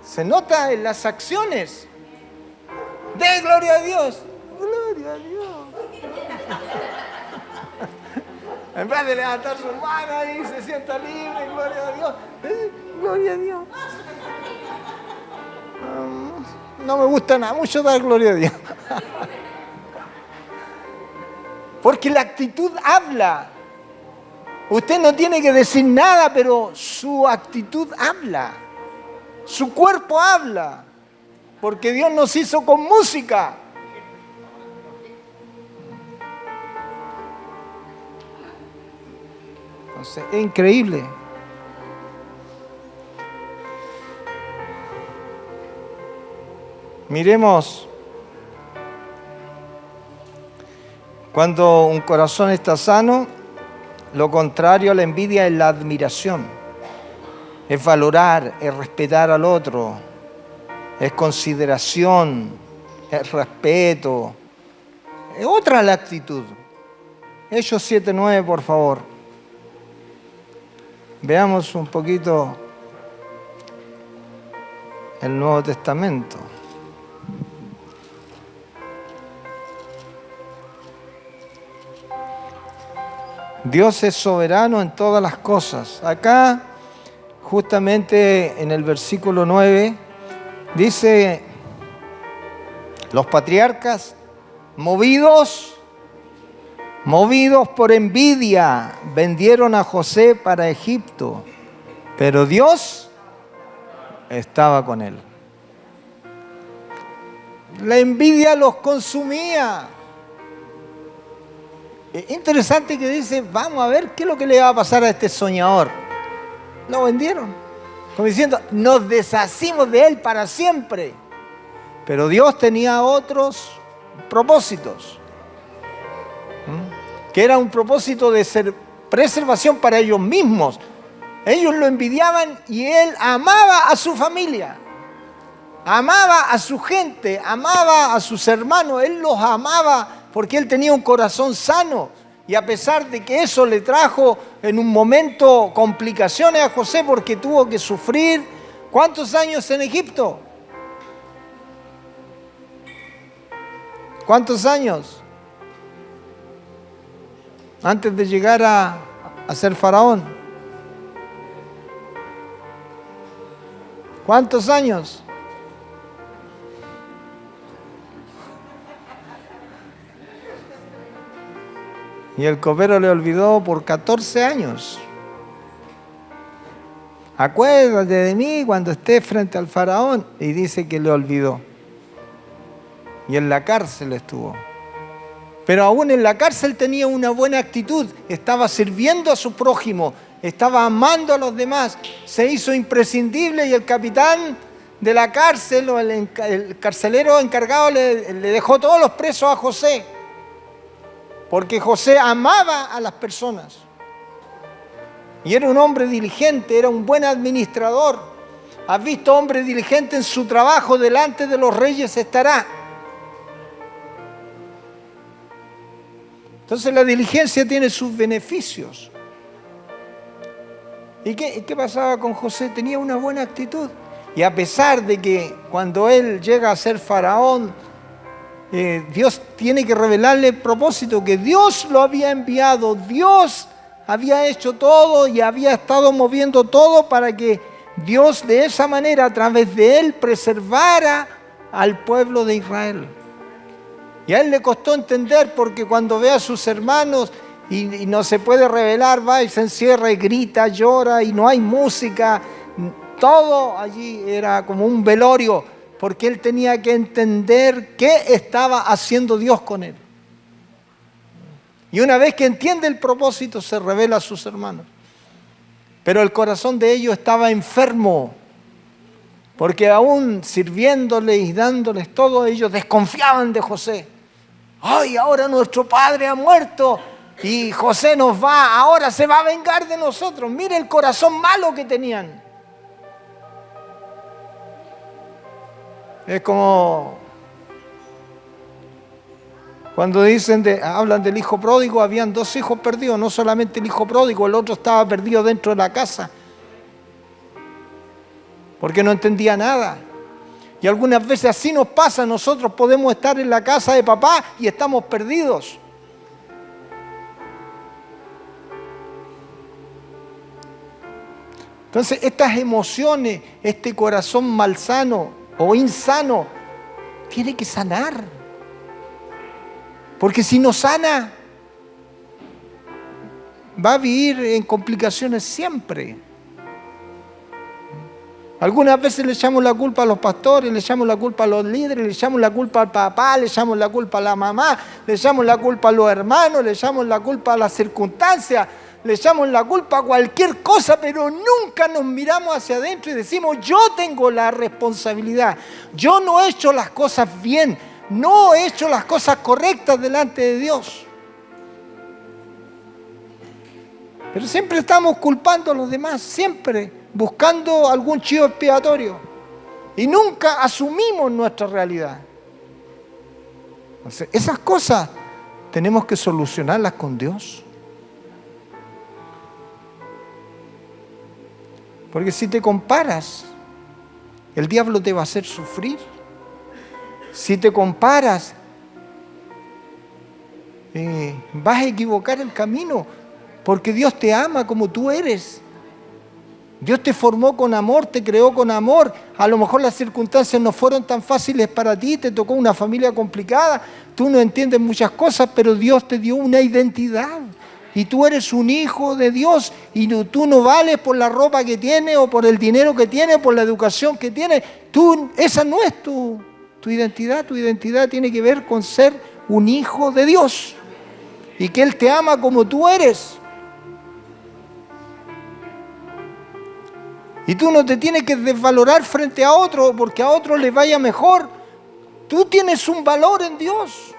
Se nota en las acciones. ¡De gloria a Dios! ¡Gloria a Dios! En vez de levantar su mano ahí, se sienta libre, gloria a Dios. Gloria a Dios. No me gusta nada mucho dar gloria a Dios. Porque la actitud habla. Usted no tiene que decir nada, pero su actitud habla. Su cuerpo habla. Porque Dios nos hizo con música. Entonces, es increíble. Miremos, cuando un corazón está sano, lo contrario a la envidia es la admiración. es valorar, es respetar al otro, es consideración, es respeto. Es otra la actitud. Hechos 7:9, por favor. Veamos un poquito el Nuevo Testamento. Dios es soberano en todas las cosas. Acá, justamente en el versículo 9, dice, los patriarcas, movidos por envidia, vendieron a José para Egipto, pero Dios estaba con él. La envidia los consumía. Interesante que dice, vamos a ver qué es lo que le va a pasar a este soñador. Lo vendieron, como diciendo, nos deshacimos de él para siempre. Pero Dios tenía otros propósitos, que era un propósito de preservación para ellos mismos. Ellos lo envidiaban y él amaba a su familia, amaba a su gente, amaba a sus hermanos. Él los amaba porque él tenía un corazón sano. Y a pesar de que eso le trajo en un momento complicaciones a José porque tuvo que sufrir, ¿cuántos años en Egipto? ¿Cuántos años? Antes de llegar a ser faraón. ¿Cuántos años? Y el copero le olvidó por 14 años. Acuérdate de mí cuando estés frente al faraón. Y dice que le olvidó. Y en la cárcel estuvo. Pero aún en la cárcel tenía una buena actitud. Estaba sirviendo a su prójimo. Estaba amando a los demás. Se hizo imprescindible y el capitán de la cárcel o el carcelero encargado le dejó todos los presos a José. Porque José amaba a las personas. Y era un hombre diligente, era un buen administrador. ¿Has visto hombre diligente en su trabajo? Delante de los reyes estará. Entonces la diligencia tiene sus beneficios. ¿Y qué pasaba con José? Tenía una buena actitud. Y a pesar de que cuando él llega a ser faraón, Dios tiene que revelarle el propósito, que Dios lo había enviado, Dios había hecho todo y había estado moviendo todo para que Dios de esa manera, a través de él, preservara al pueblo de Israel. Y a él le costó entender porque cuando ve a sus hermanos y no se puede revelar, va y se encierra y grita, llora y no hay música, todo allí era como un velorio. Porque él tenía que entender qué estaba haciendo Dios con él. Y una vez que entiende el propósito, se revela a sus hermanos. Pero el corazón de ellos estaba enfermo. Porque aún sirviéndoles y dándoles todo, ellos desconfiaban de José. ¡Ay, ahora nuestro padre ha muerto! Y José ahora se va a vengar de nosotros. Mire el corazón malo que tenían. Es como cuando hablan del hijo pródigo, habían dos hijos perdidos, no solamente el hijo pródigo, el otro estaba perdido dentro de la casa, porque no entendía nada. Y algunas veces así nos pasa, nosotros podemos estar en la casa de papá y estamos perdidos. Entonces estas emociones, este corazón malsano o insano, tiene que sanar. Porque si no sana, va a vivir en complicaciones siempre. Algunas veces le echamos la culpa a los pastores, le echamos la culpa a los líderes, le echamos la culpa al papá, le echamos la culpa a la mamá, le echamos la culpa a los hermanos, le echamos la culpa a las circunstancias, le echamos la culpa a cualquier cosa, pero nunca nos miramos hacia adentro y decimos, yo tengo la responsabilidad, yo no he hecho las cosas bien, no he hecho las cosas correctas delante de Dios. Pero siempre estamos culpando a los demás, siempre. buscando algún chivo expiatorio y nunca asumimos nuestra realidad. Entonces, esas cosas tenemos que solucionarlas con Dios. Porque si te comparas, el diablo te va a hacer sufrir. Si te comparas, vas a equivocar el camino, porque Dios te ama como tú eres. Dios te formó con amor, te creó con amor. A lo mejor las circunstancias no fueron tan fáciles para ti, te tocó una familia complicada, tú no entiendes muchas cosas, pero Dios te dio una identidad. Y tú eres un hijo de Dios y tú no vales por la ropa que tienes o por el dinero que tienes, por la educación que tienes. Esa no es tu identidad. Tu identidad tiene que ver con ser un hijo de Dios y que Él te ama como tú eres. Y tú no te tienes que desvalorar frente a otro porque a otro le vaya mejor. Tú tienes un valor en Dios.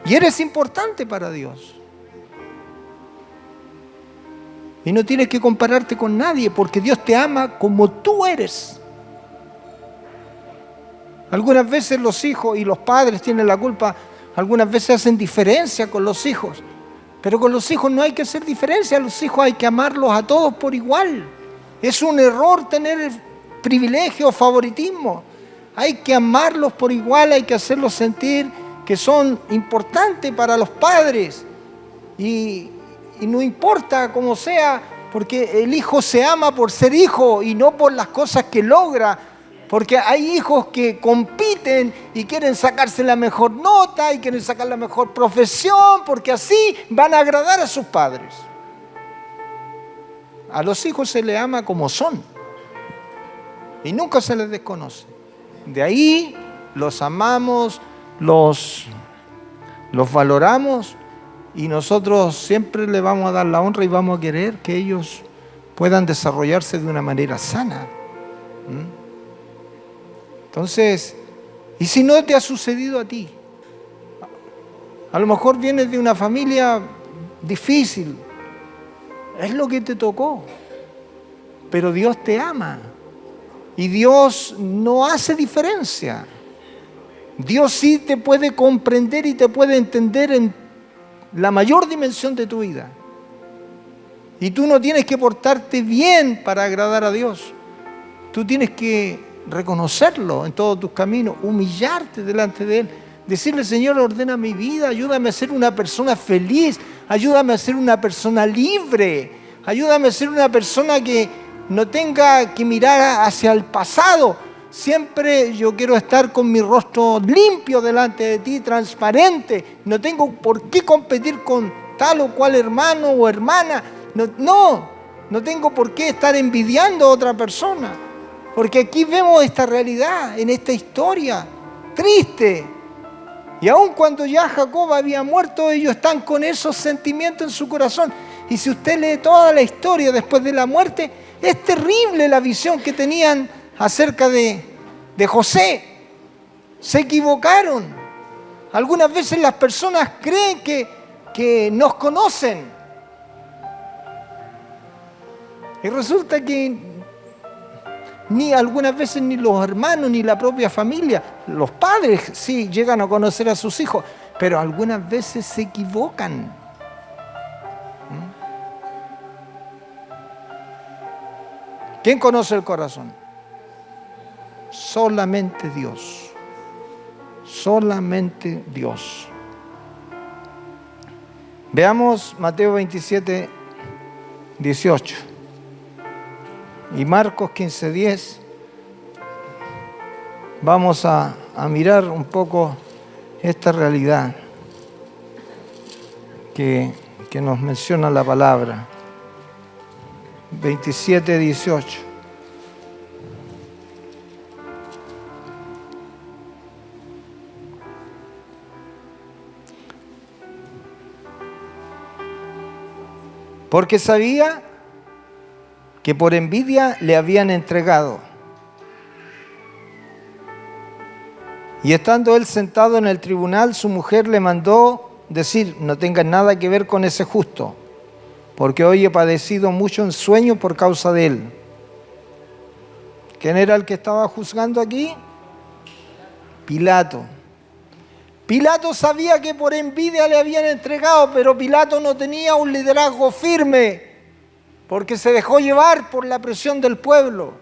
Y eres importante para Dios. Y no tienes que compararte con nadie porque Dios te ama como tú eres. Algunas veces los hijos y los padres tienen la culpa, algunas veces hacen diferencia con los hijos. Pero con los hijos no hay que hacer diferencia, a los hijos hay que amarlos a todos por igual. Es un error tener privilegio o favoritismo. Hay que amarlos por igual, hay que hacerlos sentir que son importantes para los padres. Y no importa cómo sea, porque el hijo se ama por ser hijo y no por las cosas que logra. Porque hay hijos que compiten y quieren sacarse la mejor nota y quieren sacar la mejor profesión, porque así van a agradar a sus padres. A los hijos se les ama como son y nunca se les desconoce. De ahí los amamos, los valoramos y nosotros siempre les vamos a dar la honra y vamos a querer que ellos puedan desarrollarse de una manera sana. Entonces, ¿y si no te ha sucedido a ti? A lo mejor vienes de una familia difícil. Es lo que te tocó. Pero Dios te ama. Y Dios no hace diferencia. Dios sí te puede comprender y te puede entender en la mayor dimensión de tu vida. Y tú no tienes que portarte bien para agradar a Dios. Tú tienes que reconocerlo en todos tus caminos, humillarte delante de Él, decirle: Señor, ordena mi vida, ayúdame a ser una persona feliz, ayúdame a ser una persona libre, ayúdame a ser una persona que no tenga que mirar hacia el pasado. Siempre yo quiero estar con mi rostro limpio delante de ti, transparente. No tengo por qué competir con tal o cual hermano o hermana. No tengo por qué estar envidiando a otra persona. Porque aquí vemos esta realidad, en esta historia triste. Y aun cuando ya Jacob había muerto, ellos están con esos sentimientos en su corazón. Y si usted lee toda la historia después de la muerte, es terrible la visión que tenían acerca de José. Se equivocaron. Algunas veces las personas creen que nos conocen. Y resulta que algunas veces ni los hermanos, ni la propia familia, los padres sí llegan a conocer a sus hijos, pero algunas veces se equivocan. ¿Quién conoce el corazón? Solamente Dios. Solamente Dios. Veamos Mateo 27, 18. Y Marcos 15:10, vamos a mirar un poco esta realidad que nos menciona la palabra. 27:18. Porque sabía que por envidia le habían entregado. Y estando él sentado en el tribunal, su mujer le mandó decir: no tengas nada que ver con ese justo. porque hoy he padecido mucho en sueño por causa de él. ¿Quién era el que estaba juzgando aquí? Pilato. Pilato sabía que por envidia le habían entregado, pero Pilato no tenía un liderazgo firme, porque se dejó llevar por la presión del pueblo.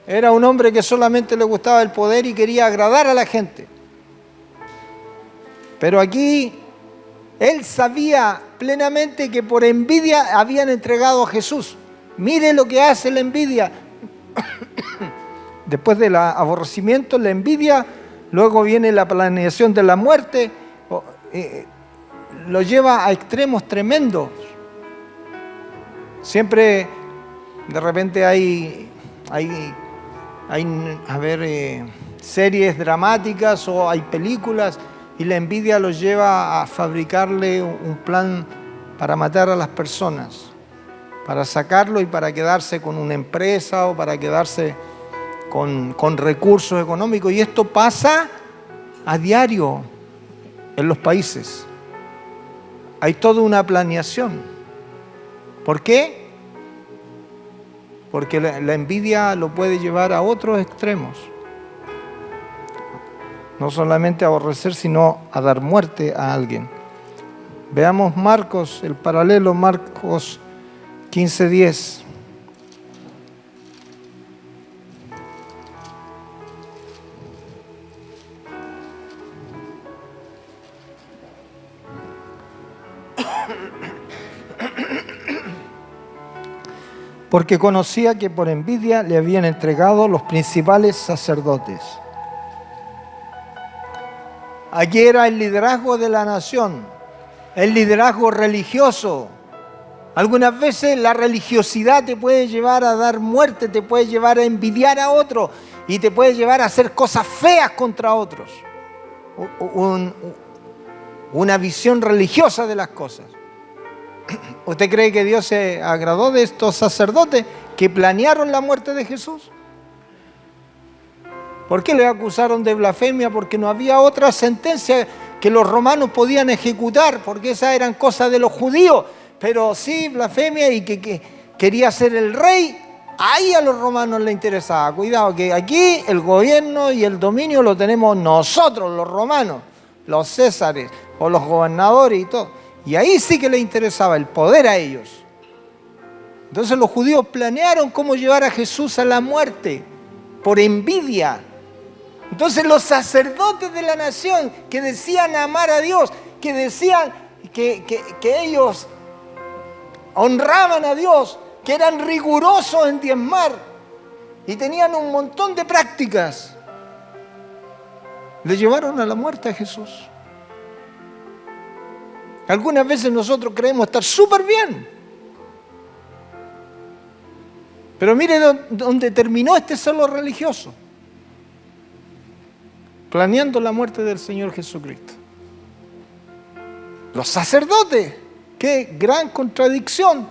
Era un hombre que solamente le gustaba el poder y quería agradar a la gente. Pero aquí él sabía plenamente que por envidia habían entregado a Jesús. Mire lo que hace la envidia. Después del aborrecimiento, la envidia, luego viene la planeación de la muerte, lo lleva a extremos tremendos. Siempre, de repente hay series dramáticas o hay películas y la envidia los lleva a fabricarle un plan para matar a las personas, para sacarlo y para quedarse con una empresa o para quedarse con recursos económicos. Y esto pasa a diario en los países. Hay toda una planeación. ¿Por qué? Porque la envidia lo puede llevar a otros extremos. No solamente a aborrecer, sino a dar muerte a alguien. Veamos Marcos, el paralelo, Marcos 15:10. Porque conocía que por envidia le habían entregado los principales sacerdotes. Aquí era el liderazgo de la nación, el liderazgo religioso. Algunas veces la religiosidad te puede llevar a dar muerte, te puede llevar a envidiar a otro y te puede llevar a hacer cosas feas contra otros. Una visión religiosa de las cosas. ¿Usted cree que Dios se agradó de estos sacerdotes que planearon la muerte de Jesús? ¿Por qué le acusaron de blasfemia? Porque no había otra sentencia que los romanos podían ejecutar, porque esas eran cosas de los judíos. Pero sí, blasfemia y que quería ser el rey, ahí a los romanos les interesaba. Cuidado, que aquí el gobierno y el dominio lo tenemos nosotros, los romanos, los césares o los gobernadores y todo. Y ahí sí que les interesaba el poder a ellos. Entonces los judíos planearon cómo llevar a Jesús a la muerte, por envidia. Entonces los sacerdotes de la nación que decían amar a Dios, que decían que ellos honraban a Dios, que eran rigurosos en diezmar y tenían un montón de prácticas, le llevaron a la muerte a Jesús. Algunas veces nosotros creemos estar súper bien. Pero mire dónde terminó este celo religioso. Planeando la muerte del Señor Jesucristo. Los sacerdotes. ¡Qué gran contradicción!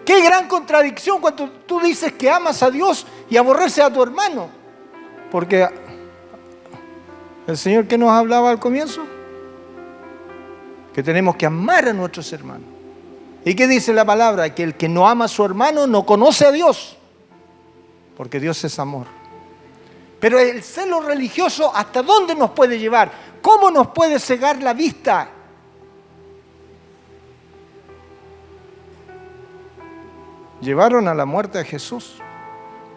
¡Qué gran contradicción cuando tú dices que amas a Dios y aborreces a tu hermano! Porque el Señor que nos hablaba al comienzo, que tenemos que amar a nuestros hermanos. ¿Y qué dice la palabra? Que el que no ama a su hermano no conoce a Dios, porque Dios es amor. Pero el celo religioso, ¿hasta dónde nos puede llevar? ¿Cómo nos puede cegar la vista? Llevaron a la muerte a Jesús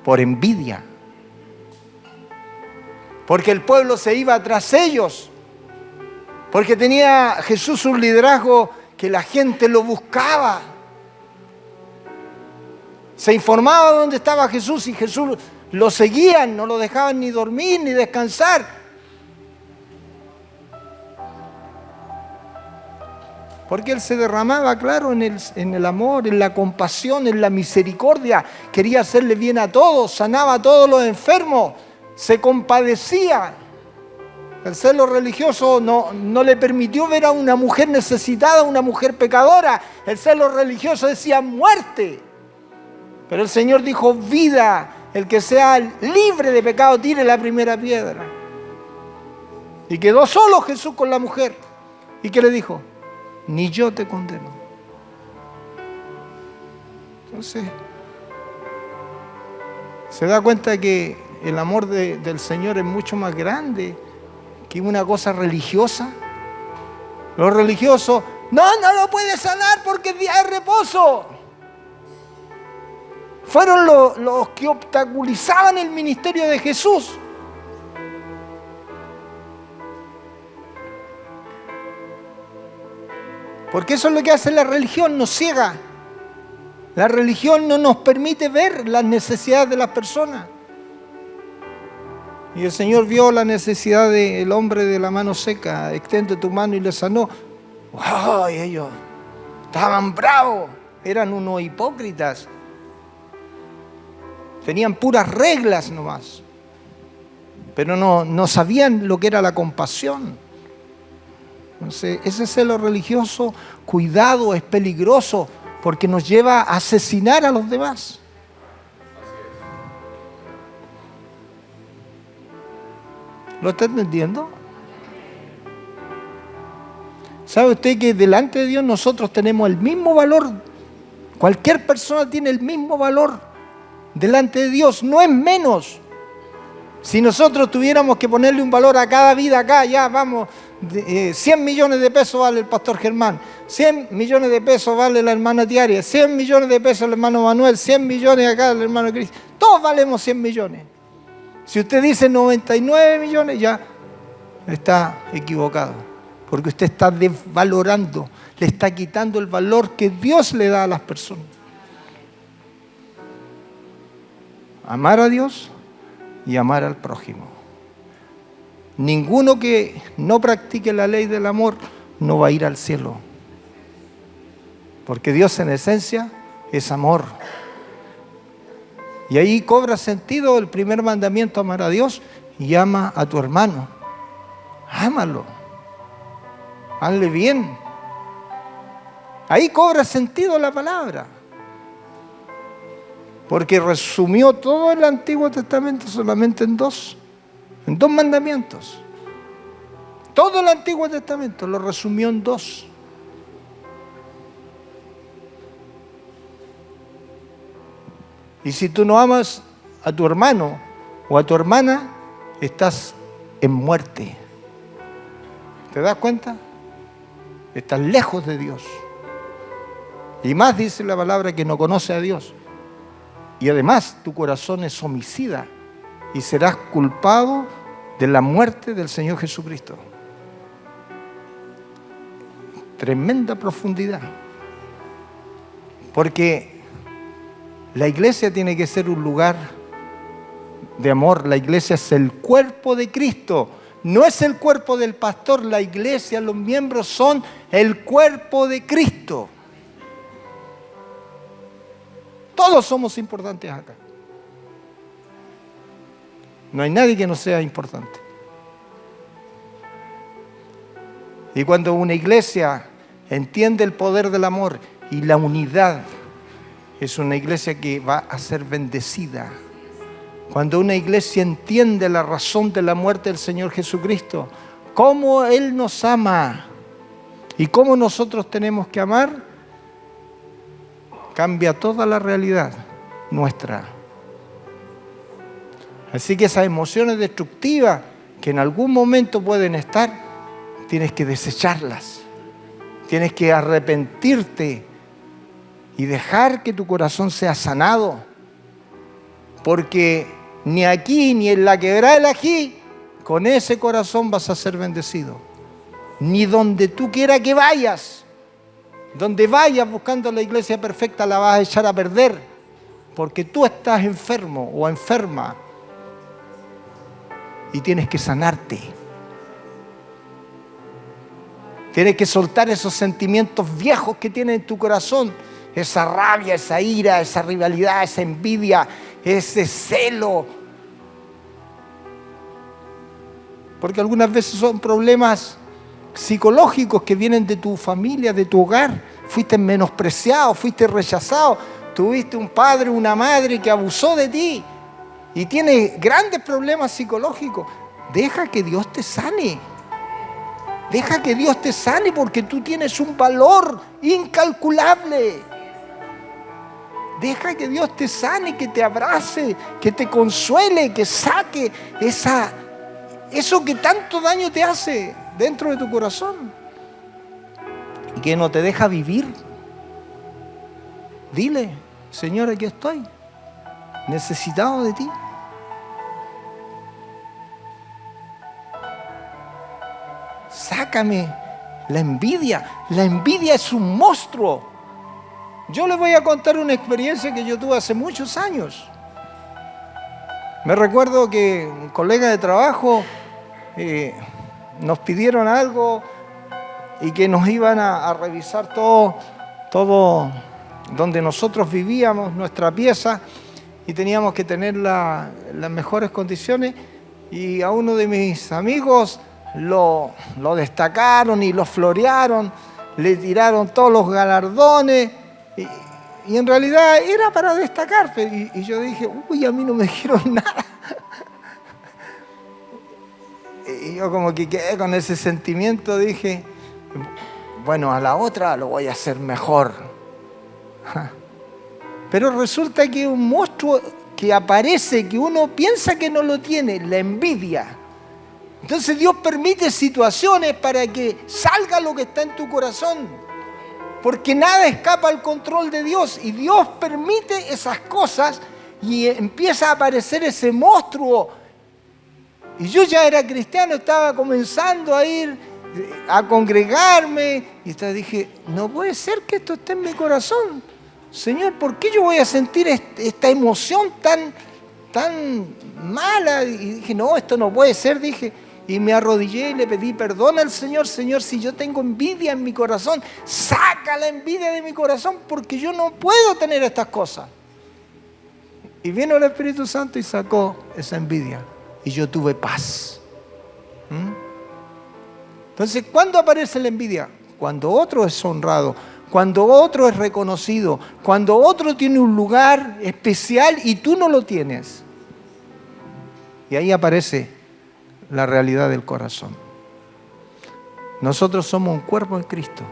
por envidia, porque el pueblo se iba tras ellos. Porque tenía Jesús un liderazgo que la gente lo buscaba. Se informaba dónde estaba Jesús y Jesús lo seguían, no lo dejaban ni dormir ni descansar. Porque Él se derramaba, claro, en el amor, en la compasión, en la misericordia. Quería hacerle bien a todos, sanaba a todos los enfermos, se compadecía. El celo religioso no le permitió ver a una mujer necesitada, una mujer pecadora. El celo religioso decía muerte. Pero el Señor dijo vida. El que sea libre de pecado tire la primera piedra. Y quedó solo Jesús con la mujer. ¿Y qué le dijo? Ni yo te condeno. Entonces, se da cuenta que el amor del Señor es mucho más grande que una cosa religiosa. Los religiosos, no lo puede sanar porque es día de reposo. Fueron los que obstaculizaban el ministerio de Jesús. Porque eso es lo que hace la religión, nos ciega. La religión no nos permite ver las necesidades de las personas. Y el Señor vio la necesidad del hombre de la mano seca, extiende tu mano y le sanó. ¡Oh! Y ellos estaban bravos, eran unos hipócritas. Tenían puras reglas nomás, pero no sabían lo que era la compasión. Entonces, ese celo religioso, cuidado, es peligroso porque nos lleva a asesinar a los demás. ¿Lo está entendiendo? ¿Sabe usted que delante de Dios nosotros tenemos el mismo valor? Cualquier persona tiene el mismo valor delante de Dios, no es menos. Si nosotros tuviéramos que ponerle un valor a cada vida acá, ya vamos, 100 millones de pesos vale el pastor Germán, 100 millones de pesos vale la hermana Tiaria, 100 millones de pesos el hermano Manuel, 100 millones acá el hermano Cristo, todos valemos 100 millones. Si usted dice 99 millones, ya está equivocado, porque usted está desvalorando, le está quitando el valor que Dios le da a las personas. Amar a Dios y amar al prójimo. Ninguno que no practique la ley del amor no va a ir al cielo, porque Dios en esencia es amor. Y ahí cobra sentido el primer mandamiento, amar a Dios y ama a tu hermano. Ámalo, hazle bien. Ahí cobra sentido la palabra, porque resumió todo el Antiguo Testamento solamente en dos mandamientos. Todo el Antiguo Testamento lo resumió en dos. Y si tú no amas a tu hermano o a tu hermana, estás en muerte. ¿Te das cuenta? Estás lejos de Dios. Y más dice la palabra que no conoce a Dios. Y además tu corazón es homicida y serás culpado de la muerte del Señor Jesucristo. Tremenda profundidad. Porque la iglesia tiene que ser un lugar de amor. La iglesia es el cuerpo de Cristo. No es el cuerpo del pastor. La iglesia, los miembros son el cuerpo de Cristo. Todos somos importantes acá. No hay nadie que no sea importante. Y cuando una iglesia entiende el poder del amor y la unidad, es una iglesia que va a ser bendecida. Cuando una iglesia entiende la razón de la muerte del Señor Jesucristo, cómo Él nos ama y cómo nosotros tenemos que amar, cambia toda la realidad nuestra. Así que esas emociones destructivas que en algún momento pueden estar, tienes que desecharlas. Tienes que arrepentirte y dejar que tu corazón sea sanado. Porque ni aquí ni en la quebrada del Ají, con ese corazón vas a ser bendecido. Ni donde tú quieras que vayas. Donde vayas buscando la iglesia perfecta la vas a echar a perder. Porque tú estás enfermo o enferma. Y tienes que sanarte. Tienes que soltar esos sentimientos viejos que tienes en tu corazón. Esa rabia, esa ira, esa rivalidad, esa envidia, ese celo. Porque algunas veces son problemas psicológicos que vienen de tu familia, de tu hogar. Fuiste menospreciado, fuiste rechazado. Tuviste un padre, una madre que abusó de ti. Y tienes grandes problemas psicológicos. Deja que Dios te sane. Deja que Dios te sane porque tú tienes un valor incalculable. Deja que Dios te sane, que te abrace, que te consuele, que saque eso que tanto daño te hace dentro de tu corazón y que no te deja vivir. Dile, Señor, aquí estoy, necesitado de ti. Sácame la envidia. La envidia es un monstruo. Yo les voy a contar una experiencia que yo tuve hace muchos años. Me recuerdo que un colega de trabajo nos pidieron algo y que nos iban a revisar todo donde nosotros vivíamos, nuestra pieza, y teníamos que tener las mejores condiciones. Y a uno de mis amigos lo destacaron y lo florearon, le tiraron todos los galardones y en realidad era para destacar. Y yo dije, uy, a mí no me dijeron nada. Y yo como que quedé con ese sentimiento, dije, bueno, a la otra lo voy a hacer mejor. Pero resulta que un monstruo que aparece, que uno piensa que no lo tiene, la envidia. Entonces Dios permite situaciones para que salga lo que está en tu corazón. Porque nada escapa al control de Dios. Y Dios permite esas cosas y empieza a aparecer ese monstruo. Y yo ya era cristiano, estaba comenzando a ir a congregarme. Y entonces dije, no puede ser que esto esté en mi corazón. Señor, ¿por qué yo voy a sentir esta emoción tan mala? Y dije, no, esto no puede ser, dije. Y me arrodillé y le pedí perdón al Señor. Señor, si yo tengo envidia en mi corazón, saca la envidia de mi corazón porque yo no puedo tener estas cosas. Y vino el Espíritu Santo y sacó esa envidia. Y yo tuve paz. Entonces, ¿cuándo aparece la envidia? Cuando otro es honrado, cuando otro es reconocido, cuando otro tiene un lugar especial y tú no lo tienes. Y ahí aparece la realidad del corazón. Nosotros somos un cuerpo en Cristo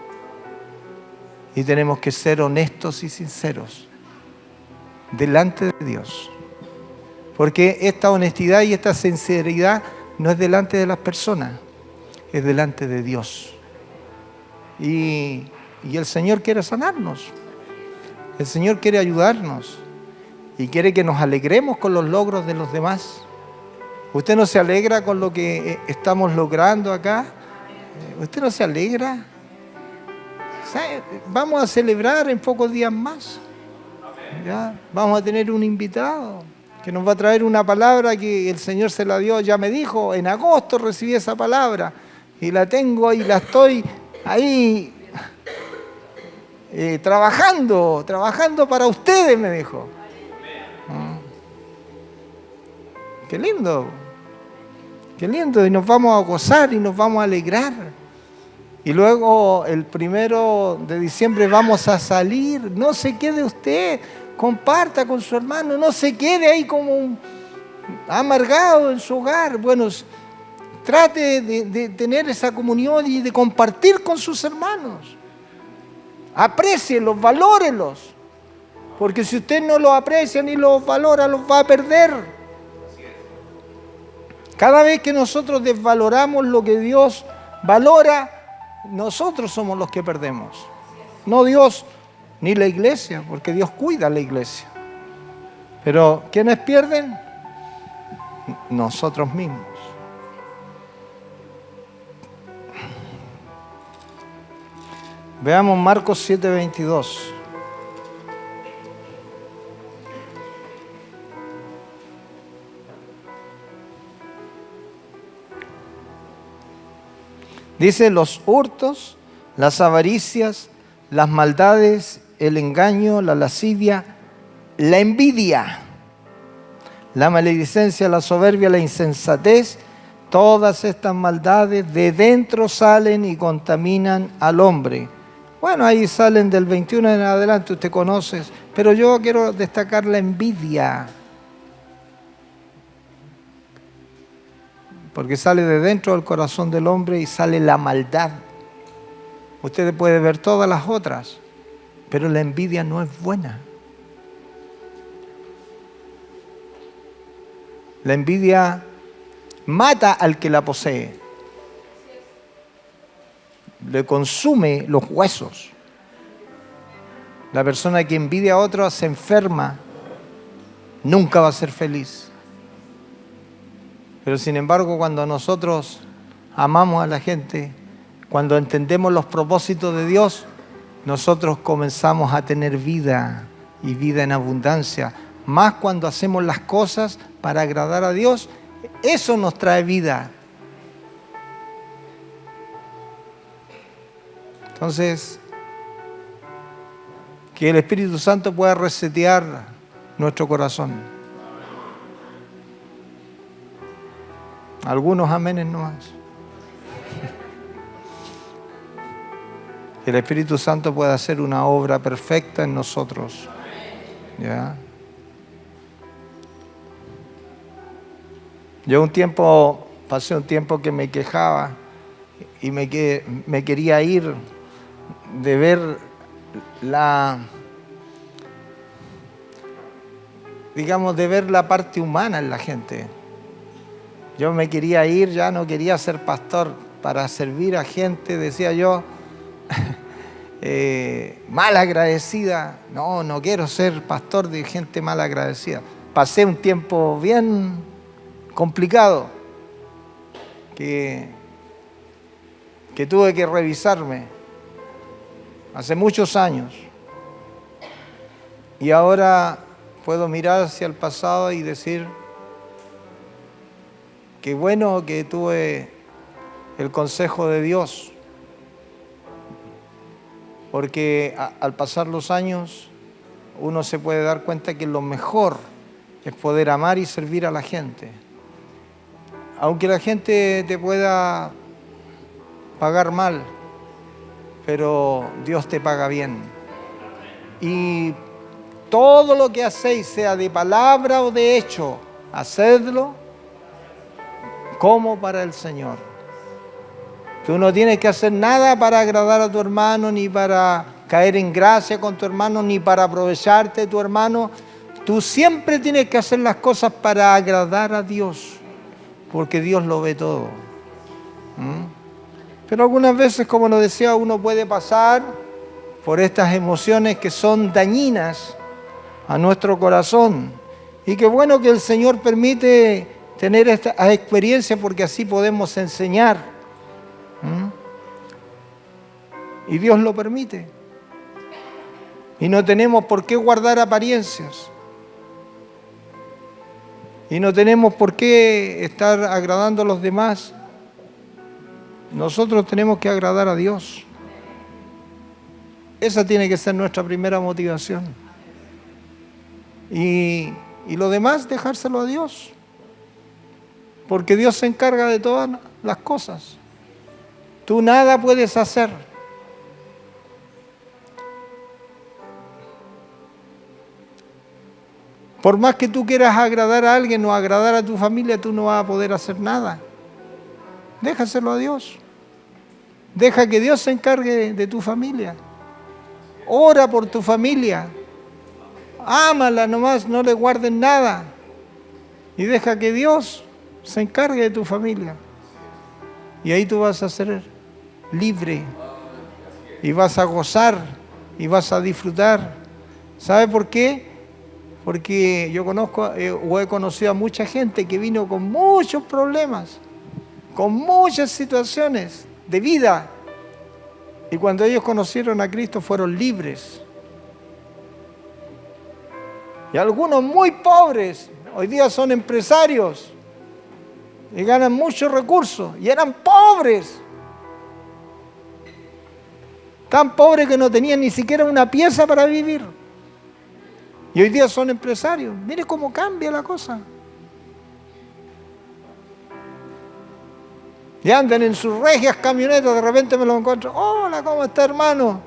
y tenemos que ser honestos y sinceros delante de Dios. Porque esta honestidad y esta sinceridad no es delante de las personas, es delante de Dios. Y el Señor quiere sanarnos. El Señor quiere ayudarnos y quiere que nos alegremos con los logros de los demás. ¿Usted no se alegra con lo que estamos logrando acá? ¿Usted no se alegra? ¿Sabe? Vamos a celebrar en pocos días más. ¿Ya? Vamos a tener un invitado que nos va a traer una palabra que el Señor se la dio, ya me dijo, en agosto recibí esa palabra y la tengo y la estoy ahí trabajando para ustedes, me dijo. Qué lindo, y nos vamos a gozar y nos vamos a alegrar. Y luego el 1 de diciembre vamos a salir. No se quede usted, comparta con su hermano, no se quede ahí como amargado en su hogar. Bueno, trate de tener esa comunión y de compartir con sus hermanos. Aprécielos, valórelos, porque si usted no los aprecia ni los valora, los va a perder. Cada vez que nosotros desvaloramos lo que Dios valora, nosotros somos los que perdemos. No Dios ni la iglesia, porque Dios cuida a la iglesia. Pero ¿quiénes pierden? Nosotros mismos. Veamos Marcos 7:22. Dice, los hurtos, las avaricias, las maldades, el engaño, la lascivia, la envidia, la maledicencia, la soberbia, la insensatez, todas estas maldades de dentro salen y contaminan al hombre. Bueno, ahí salen del 21 en adelante, usted conoce, pero yo quiero destacar la envidia. Porque sale de dentro del corazón del hombre y sale la maldad. Usted puede ver todas las otras, pero la envidia no es buena. La envidia mata al que la posee. Le consume los huesos. La persona que envidia a otro se enferma, nunca va a ser feliz. Pero sin embargo, cuando nosotros amamos a la gente, cuando entendemos los propósitos de Dios, nosotros comenzamos a tener vida y vida en abundancia. Más cuando hacemos las cosas para agradar a Dios, eso nos trae vida. Entonces, que el Espíritu Santo pueda resetear nuestro corazón. Algunos amenes nomás. Que el Espíritu Santo pueda hacer una obra perfecta en nosotros. ¿Ya? Yo pasé un tiempo que me quejaba y me quería ir de ver de ver la parte humana en la gente. Yo me quería ir, ya no quería ser pastor para servir a gente, decía yo, mal agradecida. No quiero ser pastor de gente mal agradecida. Pasé un tiempo bien complicado que tuve que revisarme hace muchos años. Y ahora puedo mirar hacia el pasado y decir, qué bueno que tuve el consejo de Dios, porque al pasar los años uno se puede dar cuenta que lo mejor es poder amar y servir a la gente. Aunque la gente te pueda pagar mal, pero Dios te paga bien. Y todo lo que hacéis, sea de palabra o de hecho, hacedlo como para el Señor. Tú no tienes que hacer nada para agradar a tu hermano, ni para caer en gracia con tu hermano, ni para aprovecharte de tu hermano. Tú siempre tienes que hacer las cosas para agradar a Dios, porque Dios lo ve todo. Pero algunas veces, como lo decía, uno puede pasar por estas emociones que son dañinas a nuestro corazón. Y qué bueno que el Señor permite tener esta experiencia, porque así podemos enseñar. Y Dios lo permite. Y no tenemos por qué guardar apariencias. Y no tenemos por qué estar agradando a los demás. Nosotros tenemos que agradar a Dios. Esa tiene que ser nuestra primera motivación. Y lo demás, dejárselo a Dios. Porque Dios se encarga de todas las cosas. Tú nada puedes hacer. Por más que tú quieras agradar a alguien o agradar a tu familia, tú no vas a poder hacer nada. Déjaselo a Dios. Deja que Dios se encargue de tu familia. Ora por tu familia. Ámala nomás, no le guardes nada. Y deja que Dios se encargue de tu familia. Y ahí tú vas a ser libre. Y vas a gozar. Y vas a disfrutar. ¿Sabe por qué? Porque yo he conocido a mucha gente que vino con muchos problemas, con muchas situaciones de vida. Y cuando ellos conocieron a Cristo fueron libres. Y algunos muy pobres, hoy día son empresarios y ganan muchos recursos. Y eran pobres. Tan pobres que no tenían ni siquiera una pieza para vivir. Y hoy día son empresarios. Mire cómo cambia la cosa. Y andan en sus regias camionetas, de repente me lo encuentro. Hola, ¿cómo está, hermano?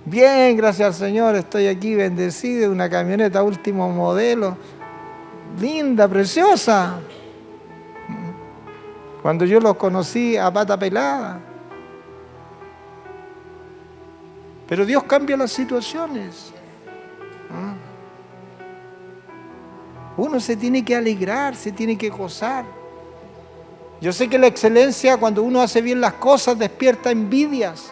Bien, gracias al Señor, estoy aquí bendecido. Una camioneta último modelo. Linda, preciosa. Cuando yo los conocí a pata pelada. Pero Dios cambia las situaciones. Uno se tiene que alegrar, se tiene que gozar. Yo sé que la excelencia, cuando uno hace bien las cosas, despierta envidias,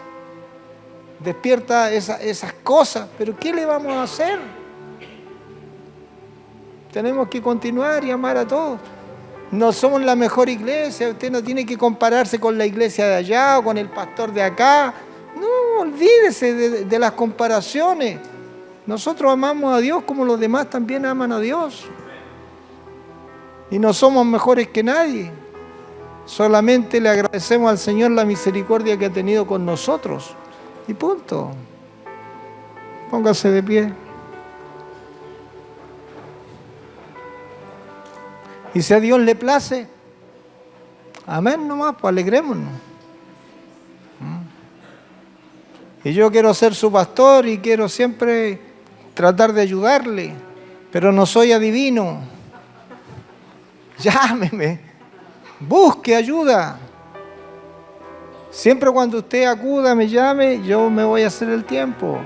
despierta esas cosas. Pero ¿qué le vamos a hacer? Tenemos que continuar y amar a todos. No somos la mejor iglesia, usted no tiene que compararse con la iglesia de allá o con el pastor de acá. No, olvídese de las comparaciones. Nosotros amamos a Dios como los demás también aman a Dios. Y no somos mejores que nadie. Solamente le agradecemos al Señor la misericordia que ha tenido con nosotros. Y punto. Póngase de pie. Y si a Dios le place, amén nomás, pues alegrémonos. Y yo quiero ser su pastor y quiero siempre tratar de ayudarle, pero no soy adivino. Llámeme, busque ayuda. Siempre cuando usted acuda, me llame, yo me voy a hacer el tiempo.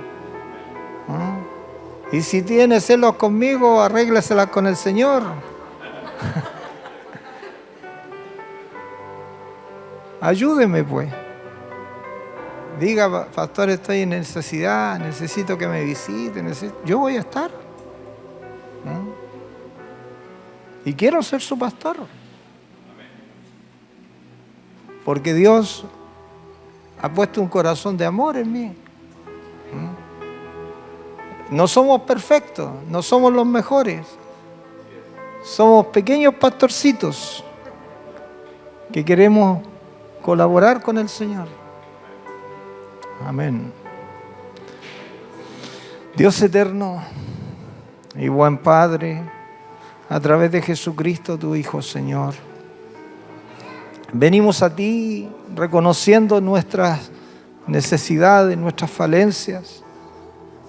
Y si tiene celos conmigo, arrégleselas con el Señor. Ayúdeme pues. Diga, pastor, estoy en necesidad, necesito que me visite, yo voy a estar. Y quiero ser su pastor. Porque Dios ha puesto un corazón de amor en mí. No somos perfectos, no somos los mejores. Somos pequeños pastorcitos que queremos colaborar con el Señor. Amén. Dios eterno y buen Padre, a través de Jesucristo, tu Hijo, Señor, venimos a ti reconociendo nuestras necesidades, nuestras falencias.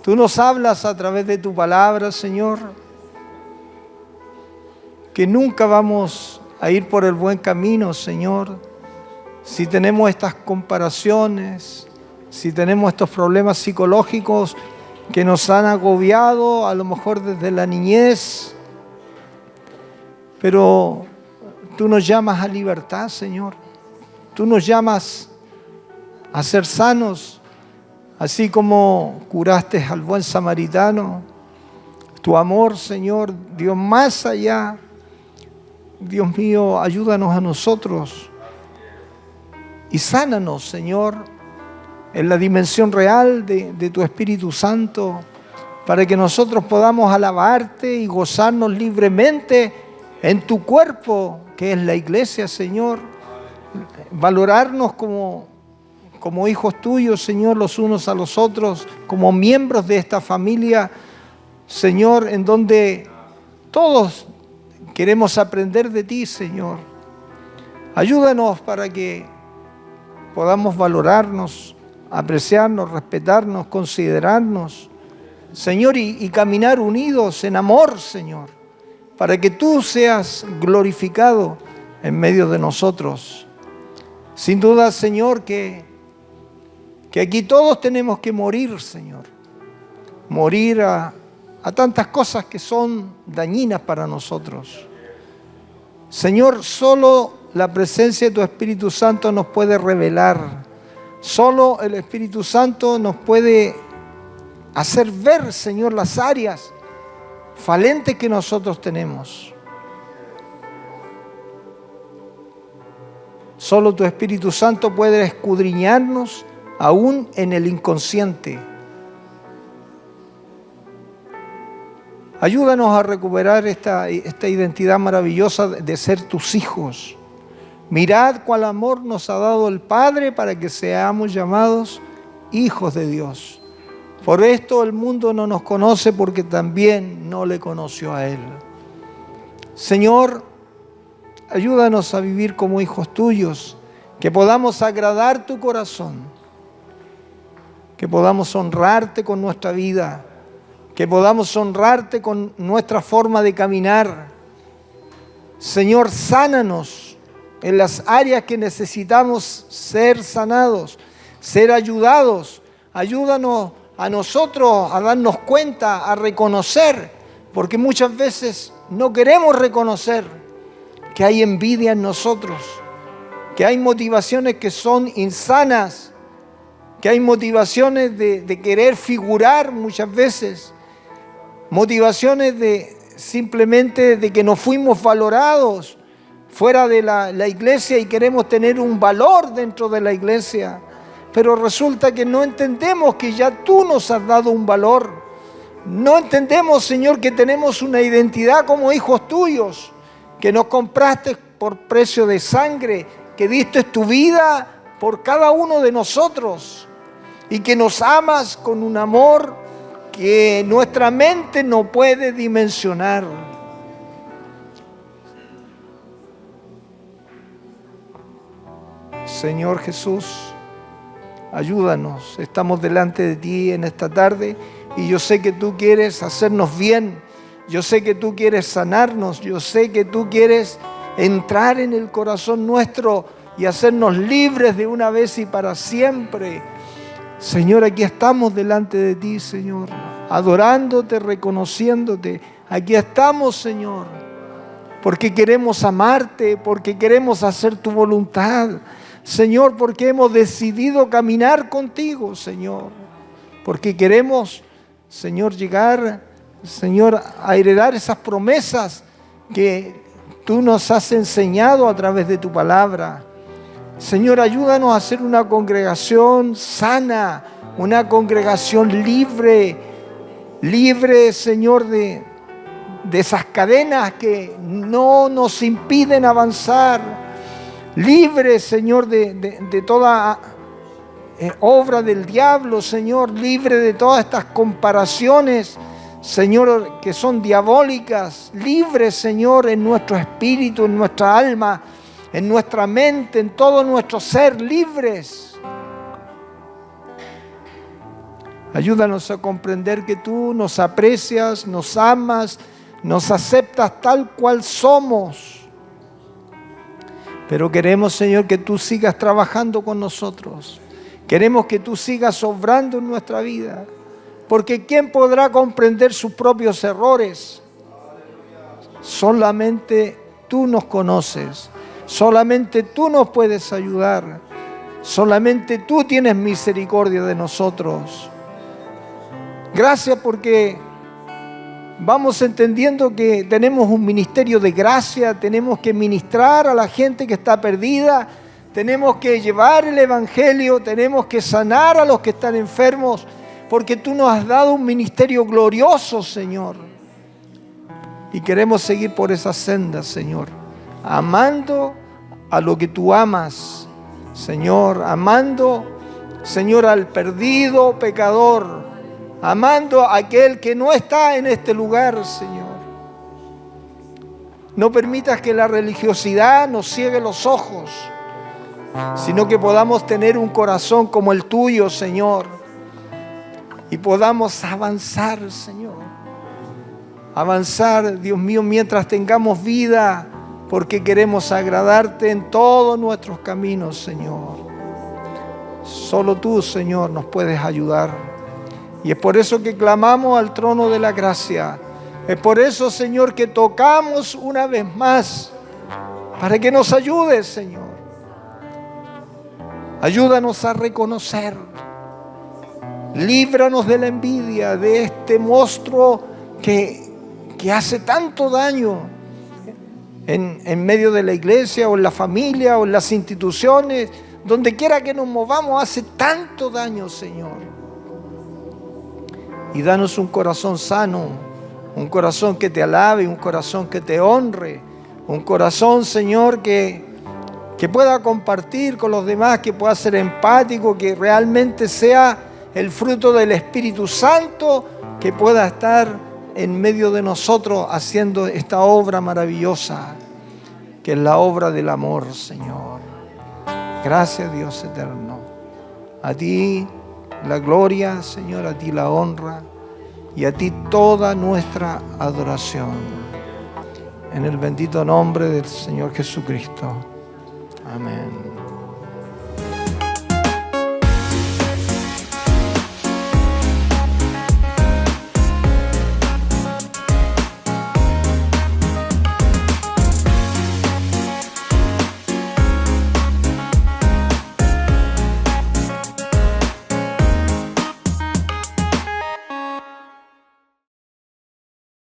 Tú nos hablas a través de tu palabra, Señor, que nunca vamos a ir por el buen camino, Señor, si tenemos estas comparaciones, si tenemos estos problemas psicológicos que nos han agobiado, a lo mejor desde la niñez. Pero tú nos llamas a libertad, Señor. Tú nos llamas a ser sanos, así como curaste al buen samaritano. Tu amor, Señor, Dios, más allá. Dios mío, ayúdanos a nosotros y sánanos, Señor, en la dimensión real de tu Espíritu Santo, para que nosotros podamos alabarte y gozarnos libremente en tu cuerpo, que es la iglesia, Señor. Valorarnos como hijos tuyos, Señor, los unos a los otros, como miembros de esta familia, Señor, en donde todos queremos aprender de ti, Señor. Ayúdanos para que podamos valorarnos, apreciarnos, respetarnos, considerarnos, Señor, y caminar unidos en amor, Señor, para que tú seas glorificado en medio de nosotros. Sin duda, Señor, que aquí todos tenemos que morir, Señor. Morir a tantas cosas que son dañinas para nosotros. Señor, solo la presencia de tu Espíritu Santo nos puede revelar. Solo el Espíritu Santo nos puede hacer ver, Señor, las áreas falentes que nosotros tenemos. Solo tu Espíritu Santo puede escudriñarnos aún en el inconsciente. Ayúdanos a recuperar esta identidad maravillosa de ser tus hijos. Mirad cuál amor nos ha dado el Padre para que seamos llamados hijos de Dios. Por esto el mundo no nos conoce, porque también no le conoció a Él. Señor, ayúdanos a vivir como hijos tuyos, que podamos agradar tu corazón, que podamos honrarte con nuestra vida, que podamos honrarte con nuestra forma de caminar. Señor, sánanos en las áreas que necesitamos ser sanados, ser ayudados. Ayúdanos a nosotros a darnos cuenta, a reconocer, porque muchas veces no queremos reconocer que hay envidia en nosotros, que hay motivaciones que son insanas, que hay motivaciones de querer figurar muchas veces, motivaciones de simplemente de que no fuimos valorados fuera de la iglesia y queremos tener un valor dentro de la iglesia, pero resulta que no entendemos que ya tú nos has dado un valor. No entendemos, Señor, que tenemos una identidad como hijos tuyos, que nos compraste por precio de sangre, que diste tu vida por cada uno de nosotros y que nos amas con un amor que nuestra mente no puede dimensionar. Señor Jesús, ayúdanos. Estamos delante de ti en esta tarde y yo sé que tú quieres hacernos bien. Yo sé que tú quieres sanarnos. Yo sé que tú quieres entrar en el corazón nuestro y hacernos libres de una vez y para siempre. Señor, aquí estamos delante de ti, Señor, adorándote, reconociéndote. Aquí estamos, Señor, porque queremos amarte, porque queremos hacer tu voluntad. Señor, porque hemos decidido caminar contigo, Señor. Porque queremos, Señor, llegar, Señor, a heredar esas promesas que tú nos has enseñado a través de tu palabra. Señor, ayúdanos a ser una congregación sana, una congregación libre, Señor, de esas cadenas que no nos impiden avanzar. Libre, Señor, de toda obra del diablo, Señor. Libre de todas estas comparaciones, Señor, que son diabólicas. Libre, Señor, en nuestro espíritu, en nuestra alma, en nuestra mente, en todo nuestro ser, libres. Ayúdanos a comprender que tú nos aprecias, nos amas, nos aceptas tal cual somos. Pero queremos, Señor, que tú sigas trabajando con nosotros. Queremos que tú sigas obrando en nuestra vida. Porque ¿quién podrá comprender sus propios errores? Solamente tú nos conoces. Solamente tú nos puedes ayudar. Solamente tú tienes misericordia de nosotros. Gracias porque vamos entendiendo que tenemos un ministerio de gracia, tenemos que ministrar a la gente que está perdida, tenemos que llevar el evangelio, tenemos que sanar a los que están enfermos, porque tú nos has dado un ministerio glorioso, Señor. Y queremos seguir por esa senda, Señor, amando a lo que tú amas, Señor, amando, Señor, al perdido pecador, amando a aquel que no está en este lugar, Señor. No permitas que la religiosidad nos ciegue los ojos, sino que podamos tener un corazón como el tuyo, Señor, y podamos avanzar, Señor. Avanzar, Dios mío, mientras tengamos vida, porque queremos agradarte en todos nuestros caminos, Señor. Solo tú, Señor, nos puedes ayudar. Y es por eso que clamamos al trono de la gracia. Es por eso, Señor, que tocamos una vez más para que nos ayudes, Señor. Ayúdanos a reconocer. Líbranos de la envidia, de este monstruo que hace tanto daño en medio de la iglesia o en la familia o en las instituciones. Donde quiera que nos movamos hace tanto daño, Señor. Y danos un corazón sano, un corazón que te alabe, un corazón que te honre, un corazón, Señor, que pueda compartir con los demás, que pueda ser empático, que realmente sea el fruto del Espíritu Santo, que pueda estar en medio de nosotros haciendo esta obra maravillosa, que es la obra del amor, Señor. Gracias, Dios eterno. A ti la gloria, Señor, a ti la honra y a ti toda nuestra adoración. En el bendito nombre del Señor Jesucristo. Amén.